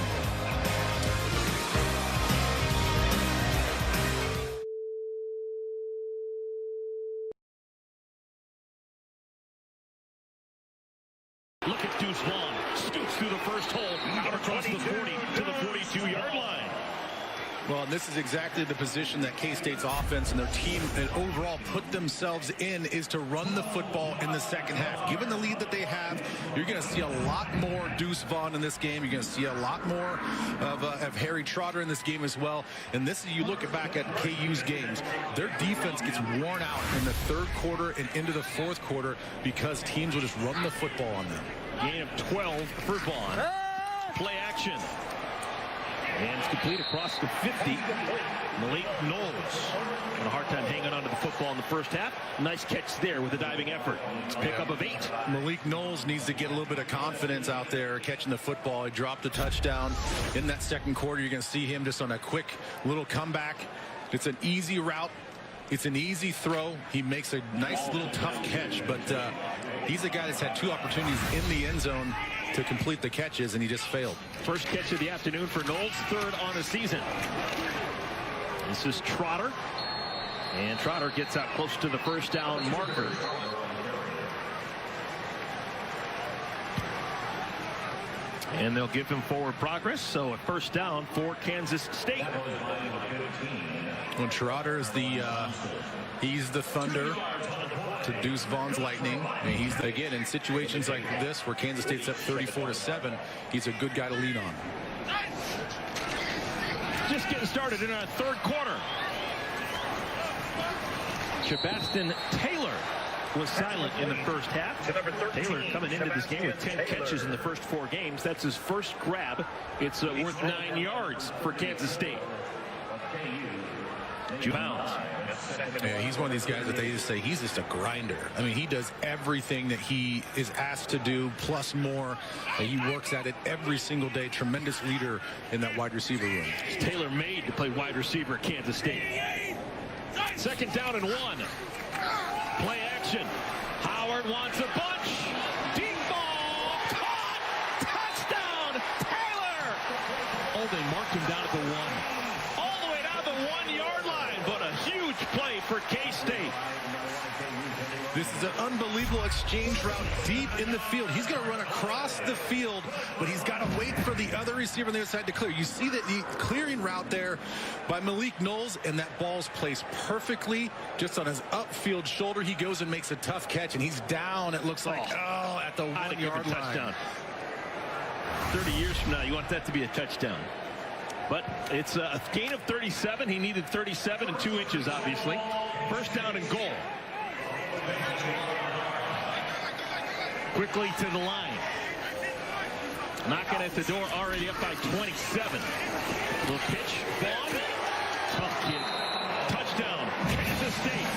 Look at Deuce Vaughn. Scoots through the first hole. Out across the 40 to the 42-yard line. Well, and this is exactly the position that K-State's offense and their team and overall put themselves in, is to run the football in the second half. Given the lead that they have, you're going to see a lot more Deuce Vaughn in this game. You're going to see a lot more of Harry Trotter in this game as well. And this is, you look back at KU's games, their defense gets worn out in the third quarter and into the fourth quarter because teams will just run the football on them. Gain of 12 for Vaughn. Play action. And it's complete across the 50. Malik Knowles had a hard time hanging on to the football in the first half. Nice catch there with a diving effort. It's a pickup of 8. Malik Knowles needs to get a little bit of confidence out there catching the football. He dropped a touchdown in that second quarter. You're going to see him just on a quick little comeback. It's an easy route. It's an easy throw. He makes a nice little tough catch, but he's a guy that's had 2 opportunities in the end zone to complete the catches, and he just failed. First catch of the afternoon for Knowles, 3rd on the season. This is Trotter, and Trotter gets out close to the first down marker. And they'll give him forward progress, so a first down for Kansas State. When Trotter is he's the thunder to Deuce Vaughn's lightning. And he's, again, in situations like this where Kansas State's up 34-7, he's a good guy to lean on. Just getting started in our third quarter. Shabastin Taylor was silent in the first half. Taylor coming into this game with 10 catches in the first 4 games. That's his first grab. It's worth 9 yards for Kansas State. 2 pounds. Yeah, he's one of these guys that they just say he's just a grinder. I mean, he does everything that he is asked to do, plus more. He works at it every single day. Tremendous leader in that wide receiver room. Taylor made to play wide receiver at Kansas State. 2nd down and 1. Play action. Howard wants a bunch. Deep ball. Caught. Touchdown. Taylor. Oh, they marked him down at the 1. All the way down the 1-yard line. But a huge play for K-State. This is an unbelievable exchange route deep in the field. He's going to run across the field, but he's got to wait for the other receiver on the other side to clear. You see that the clearing route there by Malik Knowles, and that ball's placed perfectly just on his upfield shoulder. He goes and makes a tough catch, and he's down, it looks like, at the 1-yard line. Touchdown. 30 years from now, you want that to be a touchdown. But it's a gain of 37. He needed 37 and 2 inches, obviously. First down and goal. Quickly to the line. Knocking at the door, already up by 27. Little pitch. Vaughn. Tough kid. Touchdown. Kansas State.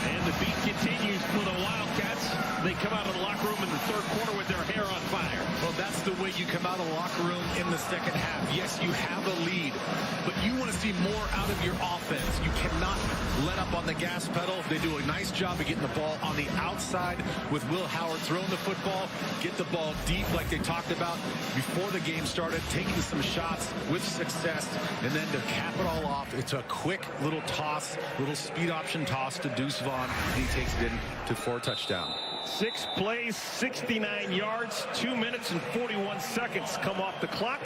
And the beat continues for the Wildcats. They come out of the locker room in the third quarter with their hair on fire. Well, that's the way you come out of the locker room in the second half. Yes, you have a lead, but you want to see more out of your offense. You cannot let up on the gas pedal. They do a nice job of getting the ball on the outside with Will Howard throwing the football, get the ball deep like they talked about before the game started, taking some shots with success, and then to cap it all off, it's a quick little toss, little speed option toss to Deuce Vaughn, and he takes it in for a touchdown. 6 plays, 69 yards, 2 minutes and 41 seconds come off the clock.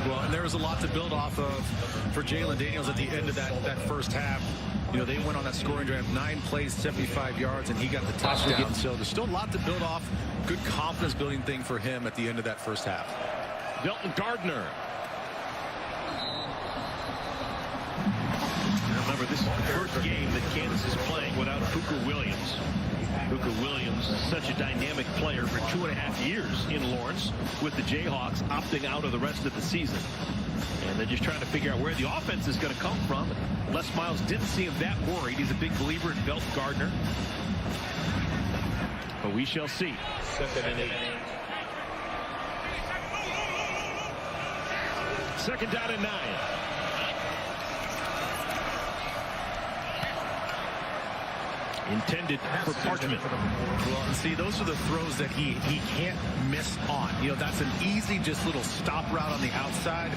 Well, and there was a lot to build off of for Jalen Daniels at the end of that first half. You know, they went on that scoring drive, 9 plays, 75 yards, and he got the touchdown. So there's still a lot to build off. Good confidence building thing for him at the end of that first half. Delton Gardner. Remember, this is the first game that Kansas is playing without Pookah Williams. Pookah Williams is such a dynamic player for 2.5 years in Lawrence with the Jayhawks, opting out of the rest of the season. And they're just trying to figure out where the offense is going to come from. Les Miles didn't seem that worried. He's a big believer in Delton Gardner. But we shall see. 2nd and 8. 2nd down and 9. Intended for Parchment. Well, and see, those are the throws that he can't miss on. You know, that's an easy, just little stop route on the outside.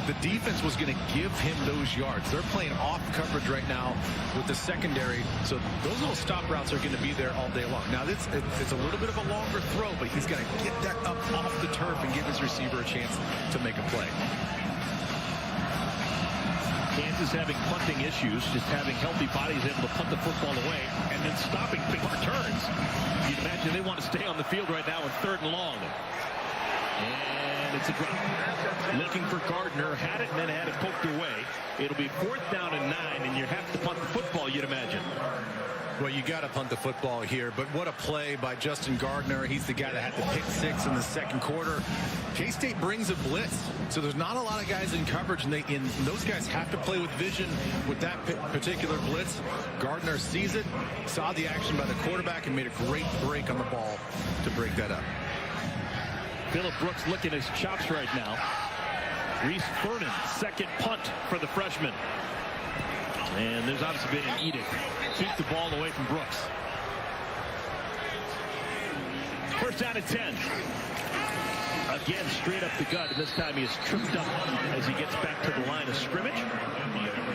The defense was going to give him those yards. They're playing off coverage right now with the secondary, so those little stop routes are going to be there all day long. Now, it's a little bit of a longer throw, but he's got to get that up off the turf and give his receiver a chance to make a play. Kansas having punting issues, just having healthy bodies able to punt the football away and then stopping big returns. You'd imagine they want to stay on the field right now in 3rd and long. And it's a drop. Looking for Gardner, had it and then had it poked away. It'll be 4th down and 9, and you have to punt the football, you'd imagine. Well, you got to punt the football here, but what a play by Justin Gardner. He's the guy that had the pick 6 in the 2nd quarter. K-State brings a blitz, so there's not a lot of guys in coverage, and those guys have to play with vision with that particular blitz. Gardner sees it, saw the action by the quarterback, and made a great break on the ball to break that up. Phillip Brooks looking at his chops right now. Reese Vernon, 2nd punt for the freshman. And there's obviously been an edict. Keep the ball away from Brooks. 1st down and 10. Again, straight up the gut, and this time he is tripped up as he gets back to the line of scrimmage.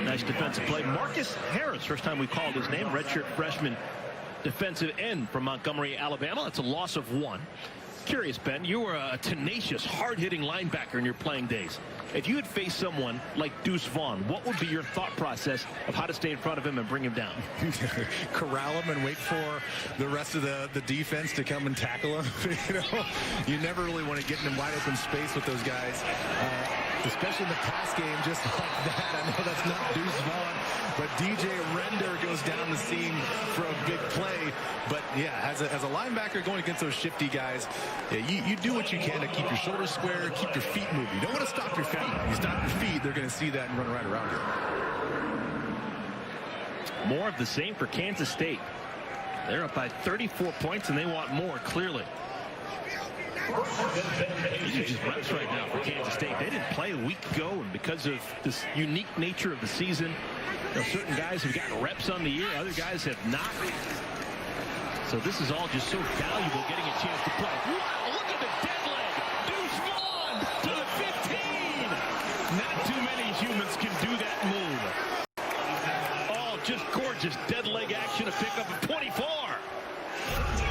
Nice defensive play. Marcus Harris, first time we called his name, redshirt freshman defensive end from Montgomery, Alabama. That's a loss of 1. Curious, Ben, you were a tenacious, hard-hitting linebacker in your playing days. If you had faced someone like Deuce Vaughn, what would be your thought process of how to stay in front of him and bring him down? Corral him and wait for the rest of the defense to come and tackle him. You never really want to get in wide open space with those guys, especially in the pass game, just like that. I know that's not Deuce Vaughn, but DJ Render goes down the seam for a big play. But yeah, as a linebacker going against those shifty guys, yeah, you do what you can to keep your shoulders square, keep your feet moving. You don't want to stop your feet. You stop your feet, they're going to see that and run right around you. More of the same for Kansas State. They're up by 34 points, and they want more, clearly. These are just reps right now for Kansas State. They didn't play a week ago, and because of this unique nature of the season, certain guys have gotten reps on the year, other guys have not. So this is all just so valuable, getting a chance to play. Wow, look at the dead leg. Deuce Vaughn to the 15. Not too many humans can do that move. Oh, just gorgeous dead leg action, a pickup of 24.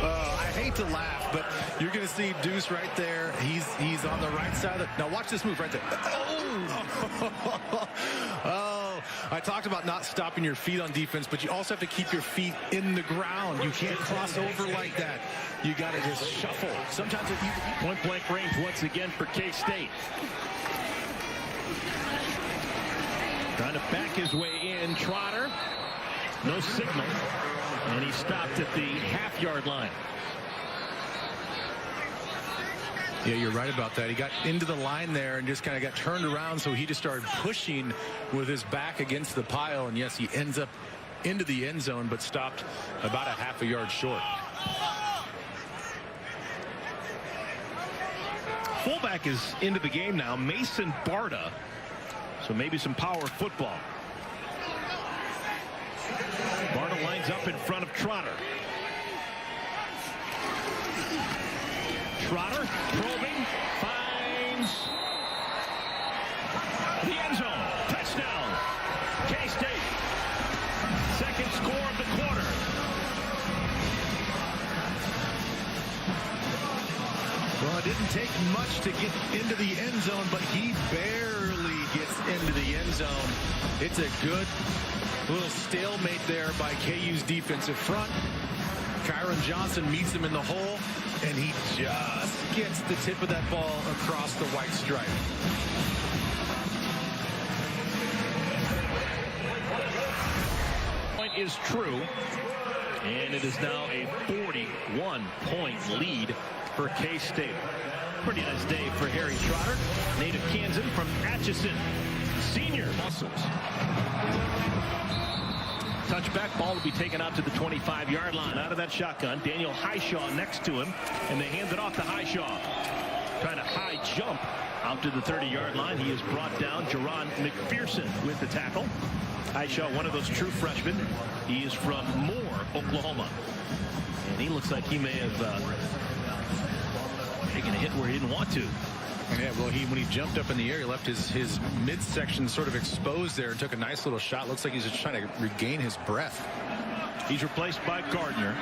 I hate to laugh, but you're going to see Deuce right there. He's on the right side of the... Now watch this move right there. Oh, I talked about not stopping your feet on defense, but you also have to keep your feet in the ground. You can't cross over like that. You got to just shuffle. Sometimes it... Point-blank range once again for K-State. Trying to back his way in. Trotter. No signal. And he stopped at the half-yard line. Yeah, you're right about that. He got into the line there and just kind of got turned around, so he just started pushing with his back against the pile. And yes, he ends up into the end zone, but stopped about a half a yard short. Fullback is into the game now, Mason Barta. So maybe some power football. Barta lines up in front of Trotter. Trotter probing, finds the end zone. Touchdown. K-State. Second score of the quarter. Well, it didn't take much to get into the end zone, but he barely gets into the end zone. It's a good little stalemate there by KU's defensive front. Kyron Johnson meets him in the hole, and he just gets the tip of that ball across the white stripe. Point is true, and it is now a 41-point lead for K-State. Pretty nice day for Harry Trotter, native Kansan from Atchison, senior muscles. Touchback, ball will be taken out to the 25-yard line. Out of that shotgun, Daniel Highshaw next to him, and they hand it off to Highshaw. Trying to high jump out to the 30-yard line. He is brought down. Jerron McPherson with the tackle. Highshaw, one of those true freshmen. He is from Moore, Oklahoma. And he looks like he may have taken a hit where he didn't want to. Yeah, well, when he jumped up in the air, he left his midsection sort of exposed there and took a nice little shot. Looks like he's just trying to regain his breath. He's replaced by Gardner.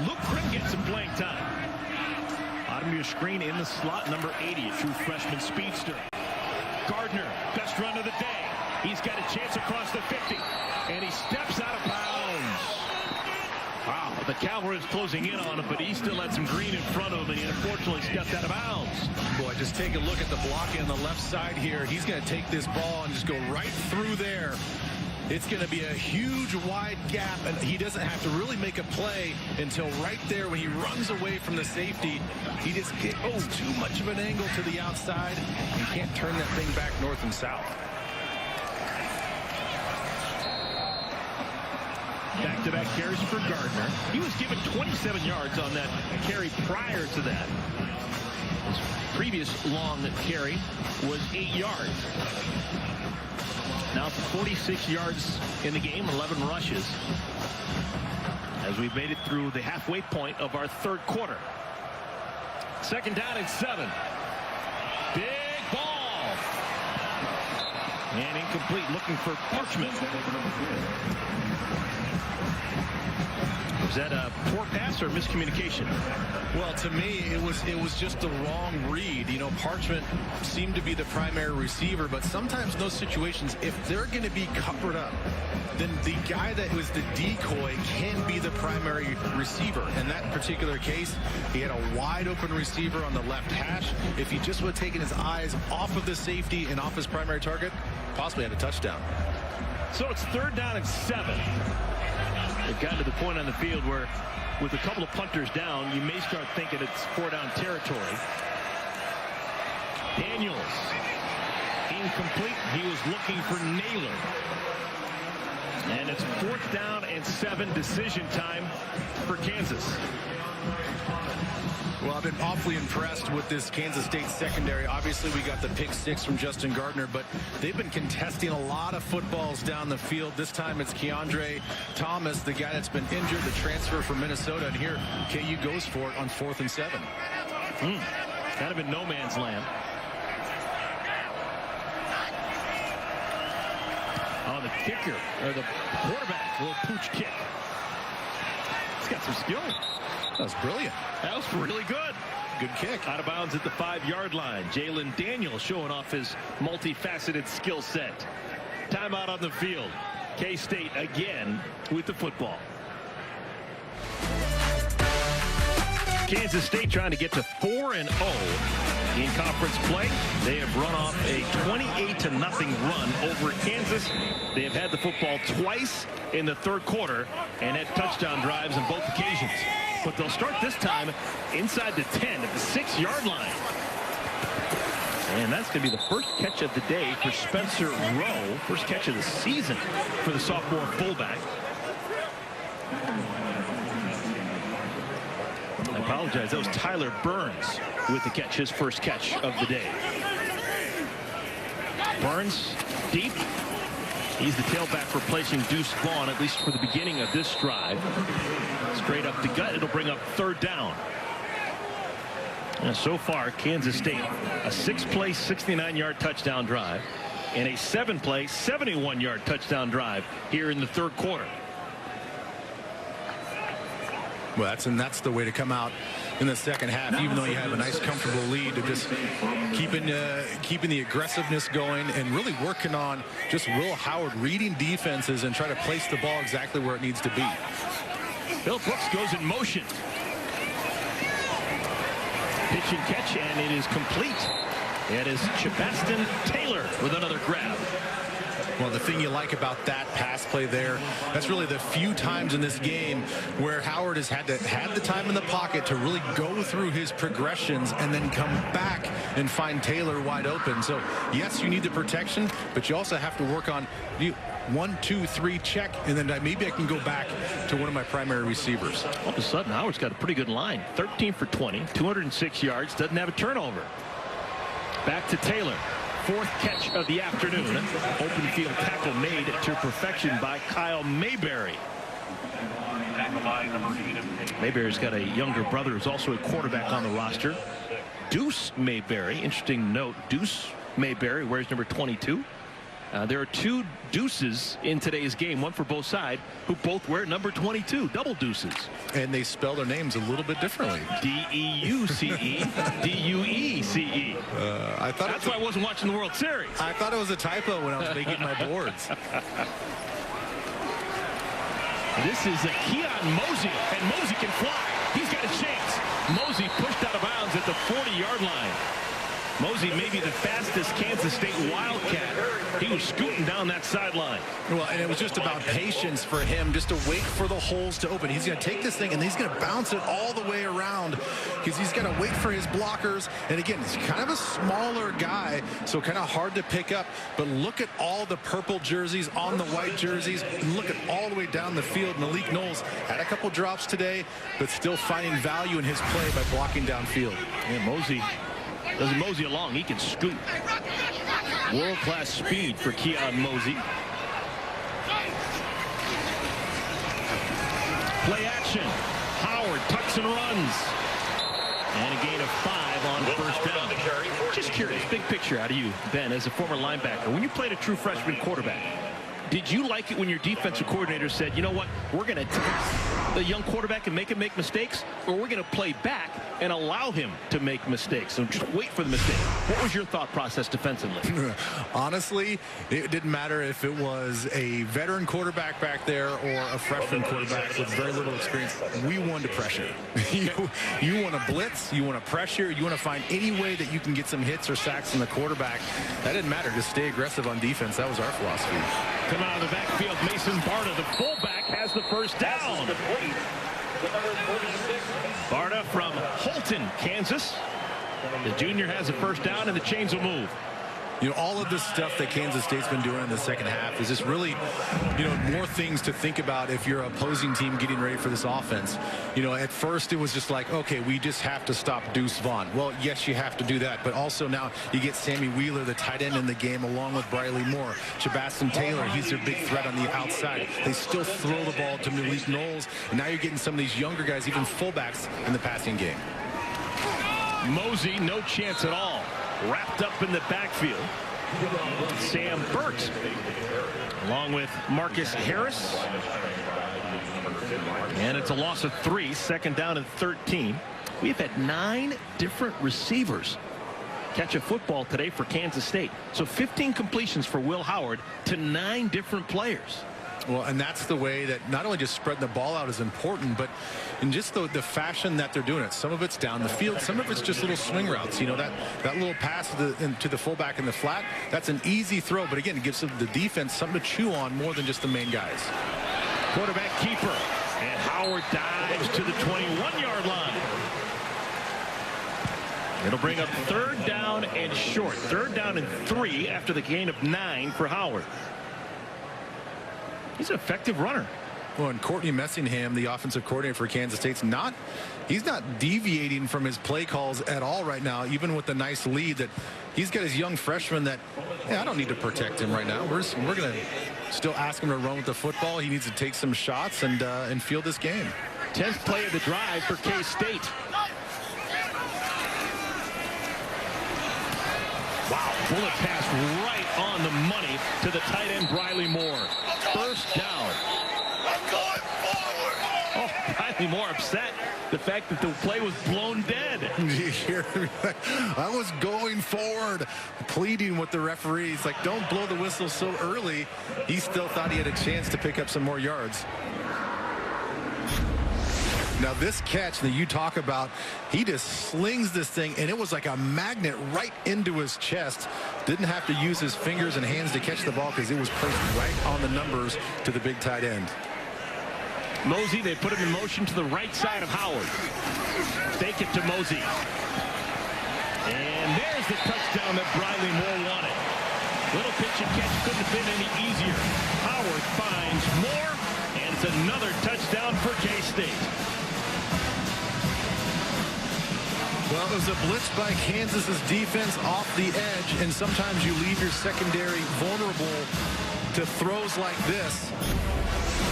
Luke Krim gets some playing time. Bottom of your screen in the slot, number 80, a true freshman speedster. Gardner, best run of the day. He's got a chance across the 50, and he steps out of bounds. Wow, the Cowboys closing in on him, but he still had some green in front of him, and he unfortunately stepped out of bounds. Boy, just take a look at the blocking on the left side here. He's going to take this ball and just go right through there. It's going to be a huge wide gap, and he doesn't have to really make a play until right there when he runs away from the safety. He just gets too much of an angle to the outside and can't turn that thing back north and south. Back-to-back carries for Gardner. He was given 27 yards on that carry prior to that. His previous long carry was 8 yards. Now 46 yards in the game, 11 rushes. As we've made it through the halfway point of our third quarter. Second down and 7. Big ball. And incomplete, looking for Parchment. Was that a poor pass or miscommunication? Well, to me, it was just the wrong read. You know, Parchment seemed to be the primary receiver, but sometimes in those situations, if they're going to be covered up, then the guy that was the decoy can be the primary receiver. In that particular case, he had a wide open receiver on the left hash. If he just would have taken his eyes off of the safety and off his primary target, possibly had a touchdown. So it's third down and 7. They've gotten to the point on the field where with a couple of punters down, you may start thinking it's 4-down territory. Daniels. Incomplete. He was looking for Naylor. And it's 4th down and 7, decision time for Kansas. Well, I've been awfully impressed with this Kansas State secondary. Obviously, we got the pick 6 from Justin Gardner, but they've been contesting a lot of footballs down the field. This time it's Keandre Thomas, the guy that's been injured, the transfer from Minnesota. And here, KU goes for it on 4th and 7. Kind of in no man's land. On the kicker, or the quarterback, a little pooch kick. He's got some skill. That was brilliant. That was really good. Good kick. Out of bounds at the 5-yard line. Jalen Daniels showing off his multifaceted skill set. Timeout on the field. K-State again with the football. Kansas State trying to get to 4-0 in conference play. They have run off a 28-0 run over Kansas. They have had the football twice in the third quarter and had touchdown drives on both occasions. But they'll start this time inside the 10 at the 6-yard line. And that's going to be the first catch of the day for Spencer Rowe. First catch of the season for the sophomore fullback. I apologize. That was Tyler Burns with the catch, his first catch of the day. Burns deep. He's the tailback replacing Deuce Vaughn, at least for the beginning of this drive. Straight up the gut. It'll bring up third down. And so far, Kansas State, a 6-play, 69-yard touchdown drive and a 7-play, 71-yard touchdown drive here in the third quarter. Well, that's the way to come out in the second half, even though you have a nice, comfortable lead, to just keeping the aggressiveness going and really working on just Will Howard reading defenses and try to place the ball exactly where it needs to be. Bill Brooks goes in motion. Pitch and catch, and it is complete. It is Chabastin Taylor with another grab. Well, the thing you like about that pass play there, that's really the few times in this game where Howard has had the time in the pocket to really go through his progressions and then come back and find Taylor wide open. So, yes, you need the protection, but you also have to work on 1, 2, 3, check, and then maybe I can go back to one of my primary receivers. All of a sudden, Howard's got a pretty good line. 13 for 20, 206 yards, doesn't have a turnover. Back to Taylor. 4th catch of the afternoon. Open field tackle made to perfection by Kyle Mayberry. Mayberry's got a younger brother who's also a quarterback on the roster. Deuce Mayberry. Interesting note. Deuce Mayberry wears number 22. There are two deuces in today's game, one for both sides, who both wear number 22, double deuces. And they spell their names a little bit differently. D-E-U-C-E, D-U-E-C-E. That's why I wasn't watching the World Series. I thought it was a typo when I was making my boards. This is a Keon Mosey, and Mosey can fly. He's got a chance. Mosey pushed out of bounds at the 40-yard line. Mosey may be the fastest Kansas State Wildcat. He was scooting down that sideline. Well, and it was just about patience for him, just to wait for the holes to open. He's going to take this thing, and he's going to bounce it all the way around because he's got to wait for his blockers. And again, he's kind of a smaller guy, so kind of hard to pick up. But look at all the purple jerseys on the white jerseys. And look at all the way down the field. Malik Knowles had a couple drops today, but still finding value in his play by blocking downfield. Yeah, Mosey doesn't mosey along. He can scoot. World-class speed for Keon Mosey. Play action. Howard tucks and runs. And a gain of 5 on first down. Just curious, big picture out of you, Ben, as a former linebacker. When you played a true freshman quarterback, did you like it when your defensive coordinator said, you know what, we're going to test the young quarterback and make him make mistakes, or we're going to play back and allow him to make mistakes? So just wait for the mistake. What was your thought process defensively? Honestly, it didn't matter if it was a veteran quarterback back there or a freshman quarterback with very little experience. We wanted to pressure. You want to blitz, you want to pressure, you want to find any way that you can get some hits or sacks on the quarterback. That didn't matter. Just stay aggressive on defense. That was our philosophy. Come out of the backfield, Mason Barta, the fullback, has the first down. Barta from Holton, Kansas. The junior has a first down, and the chains will move. You know, all of this stuff that Kansas State's been doing in the second half is just really, you know, more things to think about if you're an opposing team getting ready for this offense. You know, at first it was just like, okay, we just have to stop Deuce Vaughn. Well, yes, you have to do that. But also now you get Sammy Wheeler, the tight end in the game, along with Briley Moore. Chabastin Taylor, he's their big threat on the outside. They still throw the ball to Malik Knowles. And now you're getting some of these younger guys, even fullbacks, in the passing game. Mosey, no chance at all. Wrapped up in the backfield. Sam Burks along with Marcus Harris. And it's a loss of 3, second down and 13. We've had 9 different receivers catch a football today for Kansas State. So 15 completions for Will Howard to 9 different players. Well, and that's the way that not only just spreading the ball out is important, but in just the fashion that they're doing it. Some of it's down the field. Some of it's just little swing routes. You know, that little pass to the fullback in the flat, that's an easy throw. But again, it gives the defense something to chew on more than just the main guys. Quarterback keeper. And Howard dives to the 21-yard line. It'll bring up third down and short. Third down and 3 after the gain of 9 for Howard. He's an effective runner. Well, and Courtney Messingham, the offensive coordinator for Kansas State, he's not deviating from his play calls at all right now, even with the nice lead that he's got his young freshman that, I don't need to protect him right now. We're going to still ask him to run with the football. He needs to take some shots and field this game. 10th play of the drive for K-State. Wow, bullet pass right on the money to the tight end Briley Moore. First down. I'm going forward. Oh, Briley Moore upset the fact that the play was blown dead. I was going forward, pleading with the referee. He's like, don't blow the whistle so early. He still thought he had a chance to pick up some more yards. Now this catch that you talk about, he just slings this thing, and it was like a magnet right into his chest. Didn't have to use his fingers and hands to catch the ball because it was placed right on the numbers to the big tight end. Mosey, they put him in motion to the right side of Howard. Fake it to Mosey. And there's the touchdown that Briley Moore wanted. Little pitch and catch couldn't have been any easier. Howard finds Moore, and it's another touchdown for K-State. Well, it was a blitz by Kansas's defense off the edge, and sometimes you leave your secondary vulnerable to throws like this.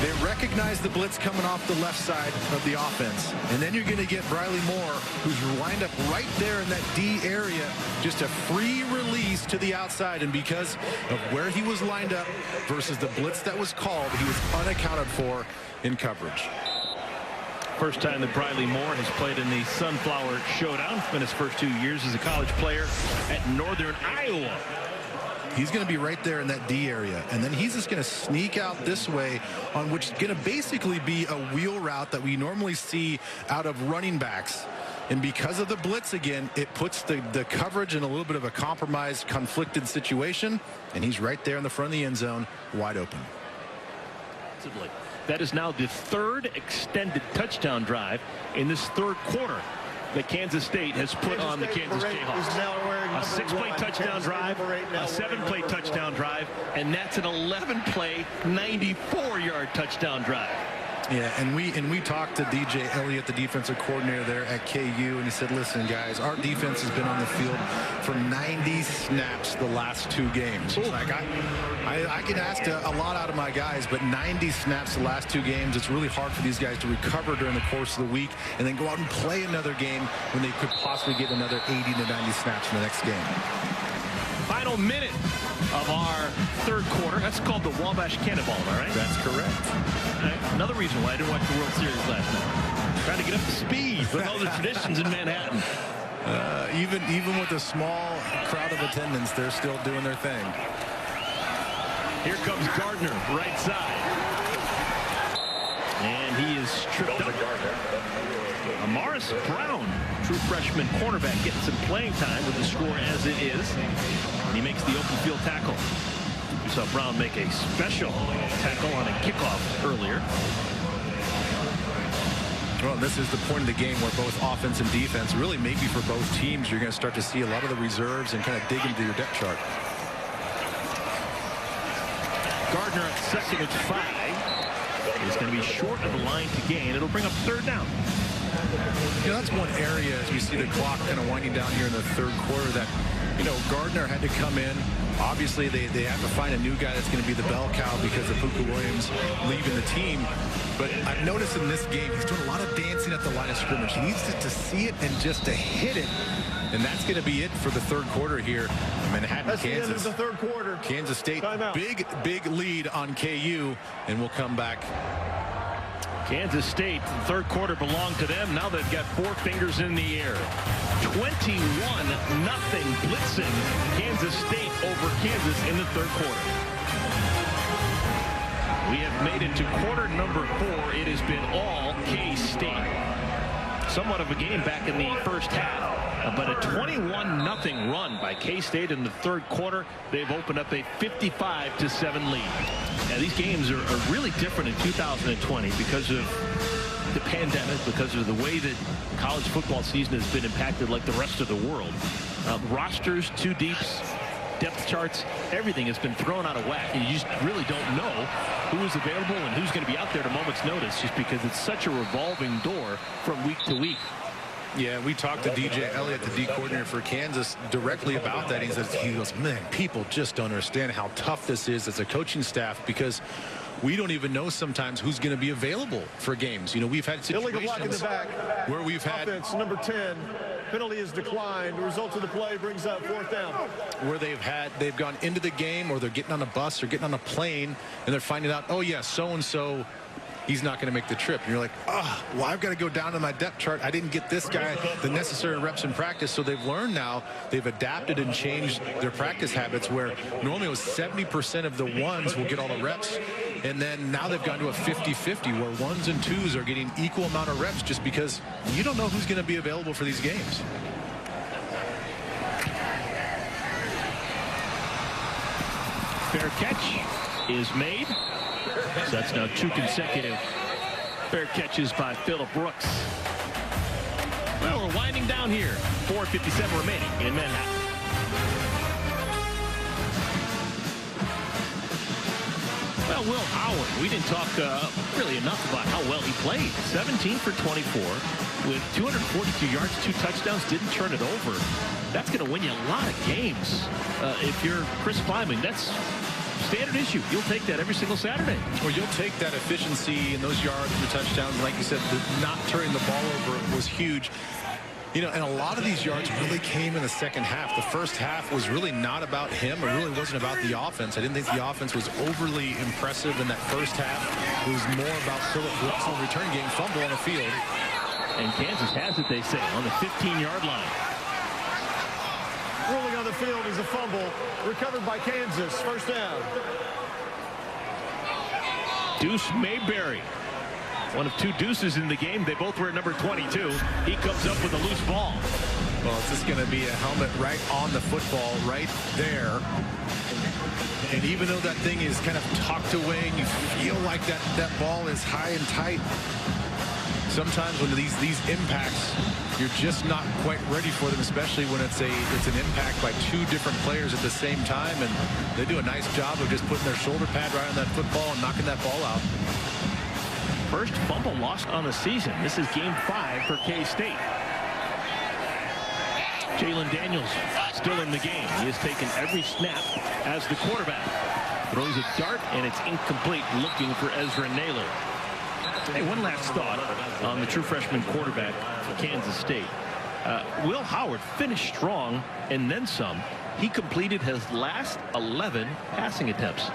They recognize the blitz coming off the left side of the offense. And then you're going to get Briley Moore, who's lined up right there in that D area. Just a free release to the outside. And because of where he was lined up versus the blitz that was called, he was unaccounted for in coverage. First time that Briley Moore has played in the Sunflower Showdown. It's been his first 2 years as a college player at Northern Iowa. He's going to be right there in that D area. And then he's just going to sneak out this way on which is going to basically be a wheel route that we normally see out of running backs. And because of the blitz again, it puts the coverage in a little bit of a compromised, conflicted situation. And he's right there in the front of the end zone, wide open. That is now the third extended touchdown drive in this third quarter that Kansas State has put on the Kansas Jayhawks. A 6-play touchdown drive, a 7-play touchdown drive, and that's an 11-play, 94-yard touchdown drive. Yeah, and we talked to DJ Elliott, the defensive coordinator there at KU, and he said, listen, guys, our defense has been on the field for 90 snaps the last 2 games. He's like, I can ask a lot out of my guys, but 90 snaps the last 2 games, it's really hard for these guys to recover during the course of the week and then go out and play another game when they could possibly get another 80 to 90 snaps in the next game. Final minute of our third quarter. That's called the Wabash Cannonball, all right? That's correct. Another reason why I didn't watch the World Series last night. Trying to get up to speed with all the traditions in Manhattan. Even with a small crowd of attendance, they're still doing their thing. Here comes Gardner, right side. And he is tripped up. Amaris Brown, true freshman cornerback, getting some playing time with the score as it is. And he makes the open field tackle. We saw Brown make a special tackle on a kickoff earlier. Well, this is the point of the game where both offense and defense, really maybe for both teams, you're going to start to see a lot of the reserves and kind of dig into your depth chart. Gardner at second and 5. He's going to be short of the line to gain. It'll bring up third down. You know, that's one area as we see the clock kind of winding down here in the third quarter that, you know, Gardner had to come in. Obviously, they have to find a new guy that's going to be the bell cow because of Pookah Williams leaving the team. But I've noticed in this game, he's doing a lot of dancing at the line of scrimmage. He needs to see it and just to hit it. And that's going to be it for the third quarter here in Manhattan, that's Kansas. The end of the third quarter. Kansas State, big lead on KU, and we'll come back. Kansas State, third quarter belonged to them. Now they've got 4 fingers in the air. 21-0 blitzing Kansas State over Kansas in the third quarter. We have made it to quarter number 4. It has been all K-State. Somewhat of a game back in the first half, but a 21-0 run by K-State in the third quarter. They've opened up a 55-7 lead. Now, these games are really different in 2020 because of the pandemic, because of the way that college football season has been impacted like the rest of the world. Rosters, 2 deeps, depth charts, everything has been thrown out of whack, and you just really don't know who is available and who's going to be out there at a moment's notice, just because it's such a revolving door from week to week. Yeah, we talked to DJ Elliott, the D coordinator for Kansas, directly about that. He goes, man, people just don't understand how tough this is as a coaching staff, because we don't even know sometimes who's going to be available for games. You know, we've had situations block in the back where we've had offense number 10. Penalty is declined. The result of the play brings up 4th down. Where they've gone into the game, or they're getting on a bus or getting on a plane, and they're finding out, oh yeah, so-and-so, he's not going to make the trip. And you're like, well, I've got to go down to my depth chart. I didn't get this guy the necessary reps in practice. So they've learned now. They've adapted and changed their practice habits, where normally it was 70% of the ones will get all the reps. And then now they've gone to a 50-50, where 1s and 2s are getting equal amount of reps, just because you don't know who's going to be available for these games. Fair catch is made. So that's now 2 consecutive fair catches by Phillip Brooks. Well, we're winding down here. 4:57 remaining in Manhattan. Well, Will Howard, we didn't talk really enough about how well he played. 17 for 24 with 242 yards, 2 touchdowns, didn't turn it over. That's going to win you a lot of games. If you're Chris Kleiman, that's standard issue. You'll take that every single Saturday. Well, you'll take that efficiency and those yards and the touchdowns. And like you said, not turning the ball over was huge. You know, and a lot of these yards really came in the second half. The first half was really not about him. It really wasn't about the offense. I didn't think the offense was overly impressive in that first half. It was more about Phillip Brooks on the return game, fumble on the field. And Kansas has it, they say, on the 15-yard line. Ruling on the field is a fumble recovered by Kansas. First down. Deuce Mayberry. One of two deuces in the game. They both were at number 22. He comes up with a loose ball. Well, it's just going to be a helmet right on the football right there. And even though that thing is kind of tucked away and you feel like that ball is high and tight, sometimes when these impacts, you're just not quite ready for them, especially when it's an impact by two different players at the same time. And they do a nice job of just putting their shoulder pad right on that football and knocking that ball out. First fumble lost on the season. This is game 5 for K-State. Jalen Daniels still in the game. He has taken every snap as the quarterback. Throws a dart, and it's incomplete, looking for Ezra Naylor. Hey, one last thought on the true freshman quarterback for Kansas State. Will Howard finished strong and then some. He completed his last 11 passing attempts.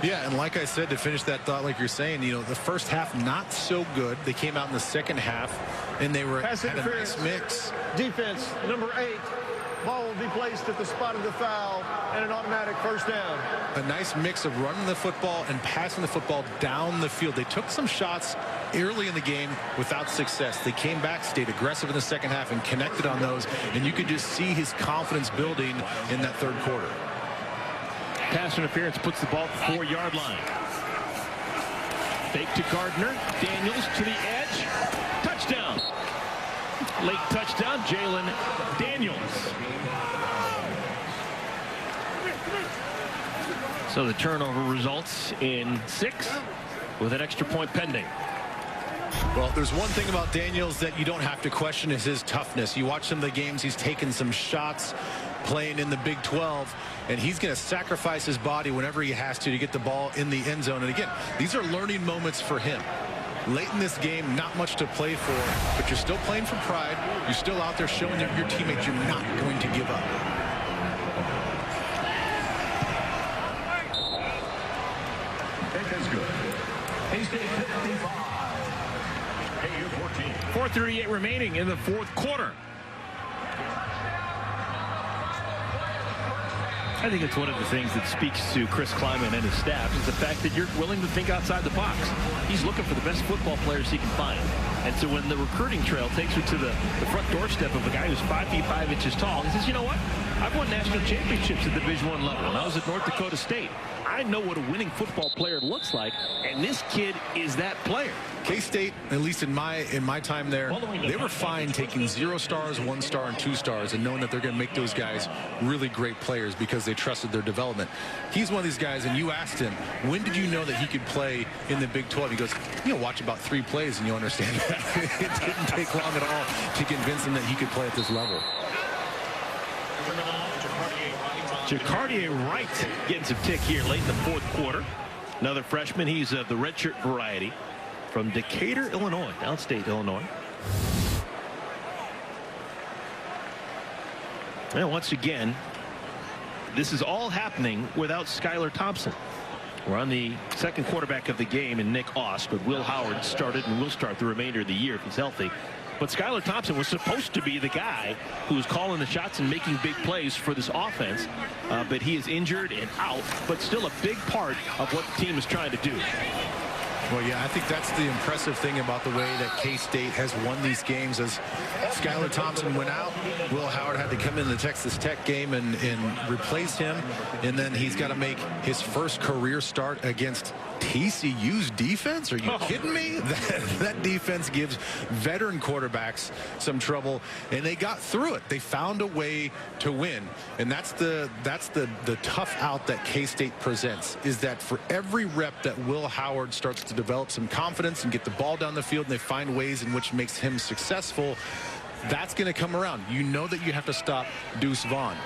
Yeah, and like I said, to finish that thought, like you're saying, you know, the first half not so good. They came out in the second half, and they had a nice mix. Defense, number 8. Ball will be placed at the spot of the foul, and an automatic first down. A nice mix of running the football and passing the football down the field. They took some shots early in the game without success. They came back, stayed aggressive in the second half, and connected on those. And you could just see his confidence building in that third quarter. Pass interference puts the ball at the 4-yard line. Fake to Gardner. Daniels to the edge. Touchdown. Late touchdown, Jalen Daniels. So the turnover results in 6 with an extra point pending. Well, there's one thing about Daniels that you don't have to question is his toughness. You watch some of the games, he's taken some shots playing in the Big 12, and he's going to sacrifice his body whenever he has to get the ball in the end zone. And again, these are learning moments for him. Late in this game, not much to play for, but you're still playing for pride. You're still out there showing your teammates you're not going to give up. That's good. K-State 55. 4:38 remaining in the fourth quarter. I think it's one of the things that speaks to Chris Kleiman and his staff is the fact that you're willing to think outside the box. He's looking for the best football players he can find. And so when the recruiting trail takes you to the front doorstep of a guy who's 5 feet 5 inches tall, he says, you know what? I've won national championships at the Division I level, and I was at North Dakota State. I know what a winning football player looks like, and this kid is that player. K-State, at least in my time there, they were fine taking 0 stars, 1 star, and 2 stars, and knowing that they're going to make those guys really great players because they trusted their development. He's one of these guys, and you asked him, when did you know that he could play in the Big 12? He goes, you know, watch about 3 plays, and you'll understand that. It didn't take long at all to convince him that he could play at this level. Jacardier Wright getting some tick here late in the fourth quarter. Another freshman. He's of the redshirt variety from Decatur, Illinois, downstate Illinois. And once again, this is all happening without Skylar Thompson. We're on the second quarterback of the game in Nick Oss, but Will Howard started and will start the remainder of the year if he's healthy. But Skylar Thompson was supposed to be the guy who was calling the shots and making big plays for this offense. But he is injured and out, but still a big part of what the team is trying to do. Well, yeah, I think that's the impressive thing about the way that K-State has won these games. As Skylar Thompson went out, Will Howard had to come in the Texas Tech game and replace him. And then he's got to make his first career start against TCU's defense. Are you kidding me? That defense gives veteran quarterbacks some trouble, and they got through it. They found a way to win, and that's the tough out that K-State presents, is that for every rep that Will Howard starts to develop some confidence and get the ball down the field, and they find ways in which makes him successful, that's going to come around. You know that you have to stop Deuce Vaughn.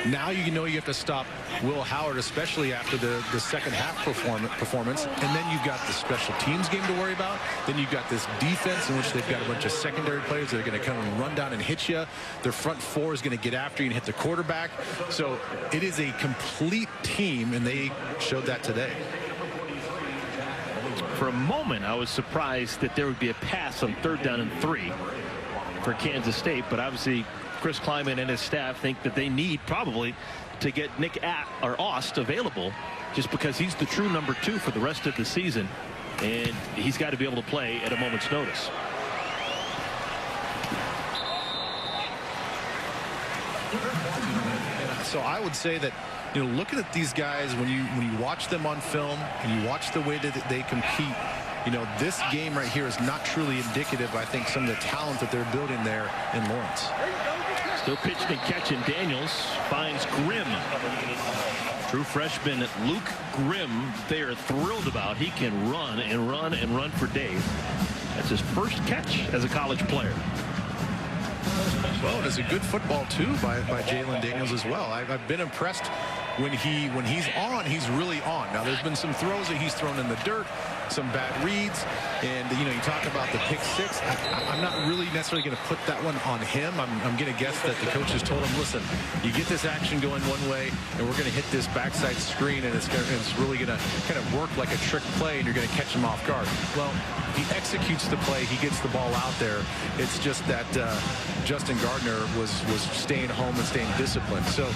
Now you know you have to stop Will Howard, especially after the second half performance. And then you've got the special teams game to worry about. Then you've got this defense in which they've got a bunch of secondary players that are going to come and run down and hit you. Their front four is going to get after you and hit the quarterback. So it is a complete team, and they showed that today. For a moment, I was surprised that there would be a pass on 3rd down and 3 for Kansas State, but obviously Chris Kleiman and his staff think that they need probably to get Nick Ost available, just because he's the true number 2 for the rest of the season, and he's got to be able to play at a moment's notice. So I would say that, you know, looking at these guys, when you watch them on film and you watch the way that they compete, you know, this game right here is not truly indicative, I think, some of the talent that they're building there in Lawrence. Still pitching and catching. Daniels finds Grimm. True freshman Luke Grimm, they are thrilled about. He can run and run and run for days. That's his first catch as a college player. Well, it is a good football too by Jalen Daniels as well. I've been impressed when he's on, he's really on. Now there's been some throws that he's thrown in the dirt, some bad reads, and you know, you talk about the pick 6. I'm not really necessarily going to put that one on him. I'm going to guess that the coaches told him, listen, you get this action going one way, and we're going to hit this backside screen, and it's really going to kind of work like a trick play, and you're going to catch him off guard. Well, he executes the play, he gets the ball out there. It's just that Justin Gardner was staying home and staying disciplined. So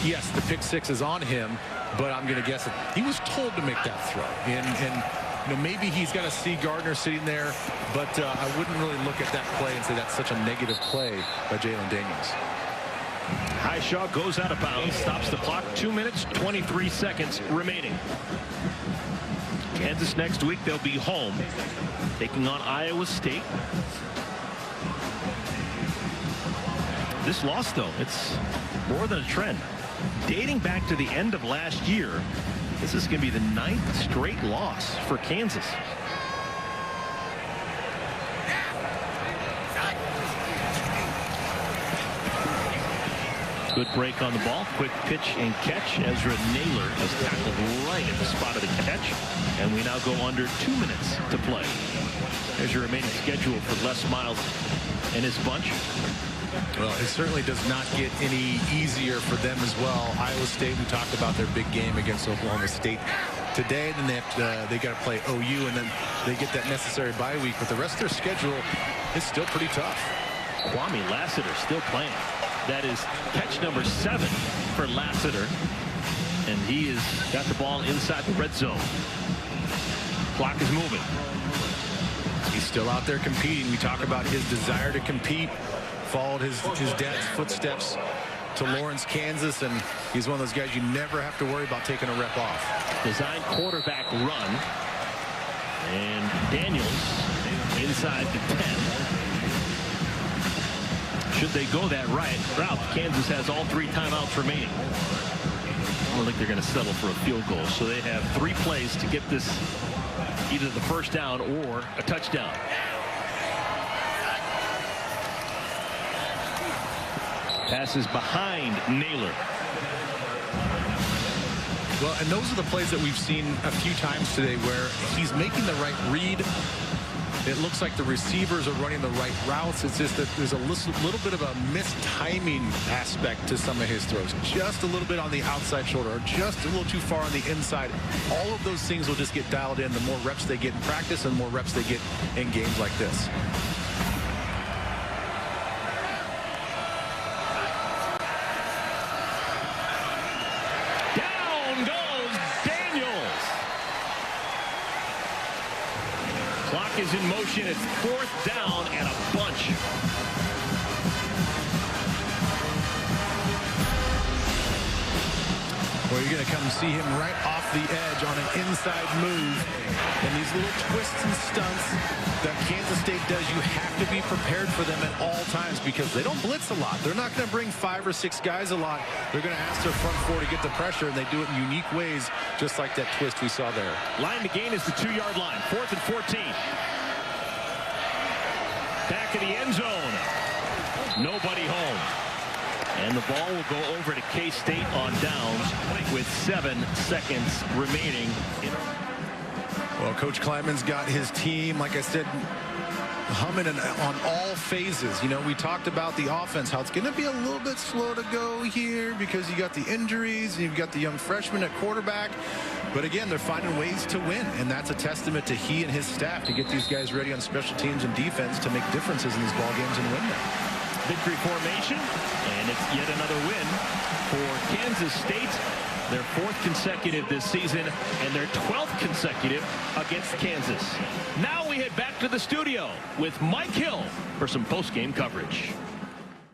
yes, the pick 6 is on him, but I'm going to guess that he was told to make that throw. And you know, maybe he's got to see Gardner sitting there, but I wouldn't really look at that play and say that's such a negative play by Jalen Daniels. Highshaw goes out of bounds, stops the clock. 2 minutes, 23 seconds remaining. Kansas next week, they'll be home, taking on Iowa State. This loss, though, it's more than a trend. Dating back to the end of last year, this is going to be the 9th straight loss for Kansas. Good break on the ball. Quick pitch and catch. Ezra Naylor has tackled right at the spot of the catch. And we now go under 2 minutes to play. There's your remaining schedule for Les Miles and his bunch. Well, it certainly does not get any easier for them as well. Iowa State, we talked about their big game against Oklahoma State today. Then they got to play OU, and then they get that necessary bye week. But the rest of their schedule is still pretty tough. Kwame Lassiter still playing. That is catch number 7 for Lassiter. And he has got the ball inside the red zone. Clock is moving. He's still out there competing. We talk about his desire to compete. Followed his dad's footsteps to Lawrence, Kansas, and he's one of those guys you never have to worry about taking a rep off. Design quarterback run. And Daniels inside the 10. Should they go that route, Kansas has all 3 timeouts remaining. I don't think they're going to settle for a field goal, so they have 3 plays to get this either the first down or a touchdown. Passes behind Naylor. Well, and those are the plays that we've seen a few times today where he's making the right read. It looks like the receivers are running the right routes. It's just that there's a little bit of a mistiming aspect to some of his throws. Just a little bit on the outside shoulder, or just a little too far on the inside. All of those things will just get dialed in the more reps they get in practice and the more reps they get in games like this. Is in motion. It's 4th down and a bunch. Well, you're going to come see him right off the edge on an inside move. And these little twists and stunts that Kansas State does, you have to be prepared for them at all times because they don't blitz a lot. They're not going to bring 5 or 6 guys a lot. They're going to ask their front 4 to get the pressure, and they do it in unique ways, just like that twist we saw there. Line to gain is the 2-yard line. 4th and 14. Back of the end zone. Nobody home. And the ball will go over to K-State on downs with 7 seconds remaining. Well, Coach Kleiman's got his team, like I said, humming on all phases. You know, we talked about the offense, how it's going to be a little bit slow to go here because you got the injuries and you've got the young freshman at quarterback. But again, they're finding ways to win, and that's a testament to he and his staff to get these guys ready on special teams and defense to make differences in these ball games and win them. Victory formation, and it's yet another win for Kansas State. Their 4th consecutive this season and their 12th consecutive against Kansas. Now we head back to the studio with Mike Hill for some post-game coverage.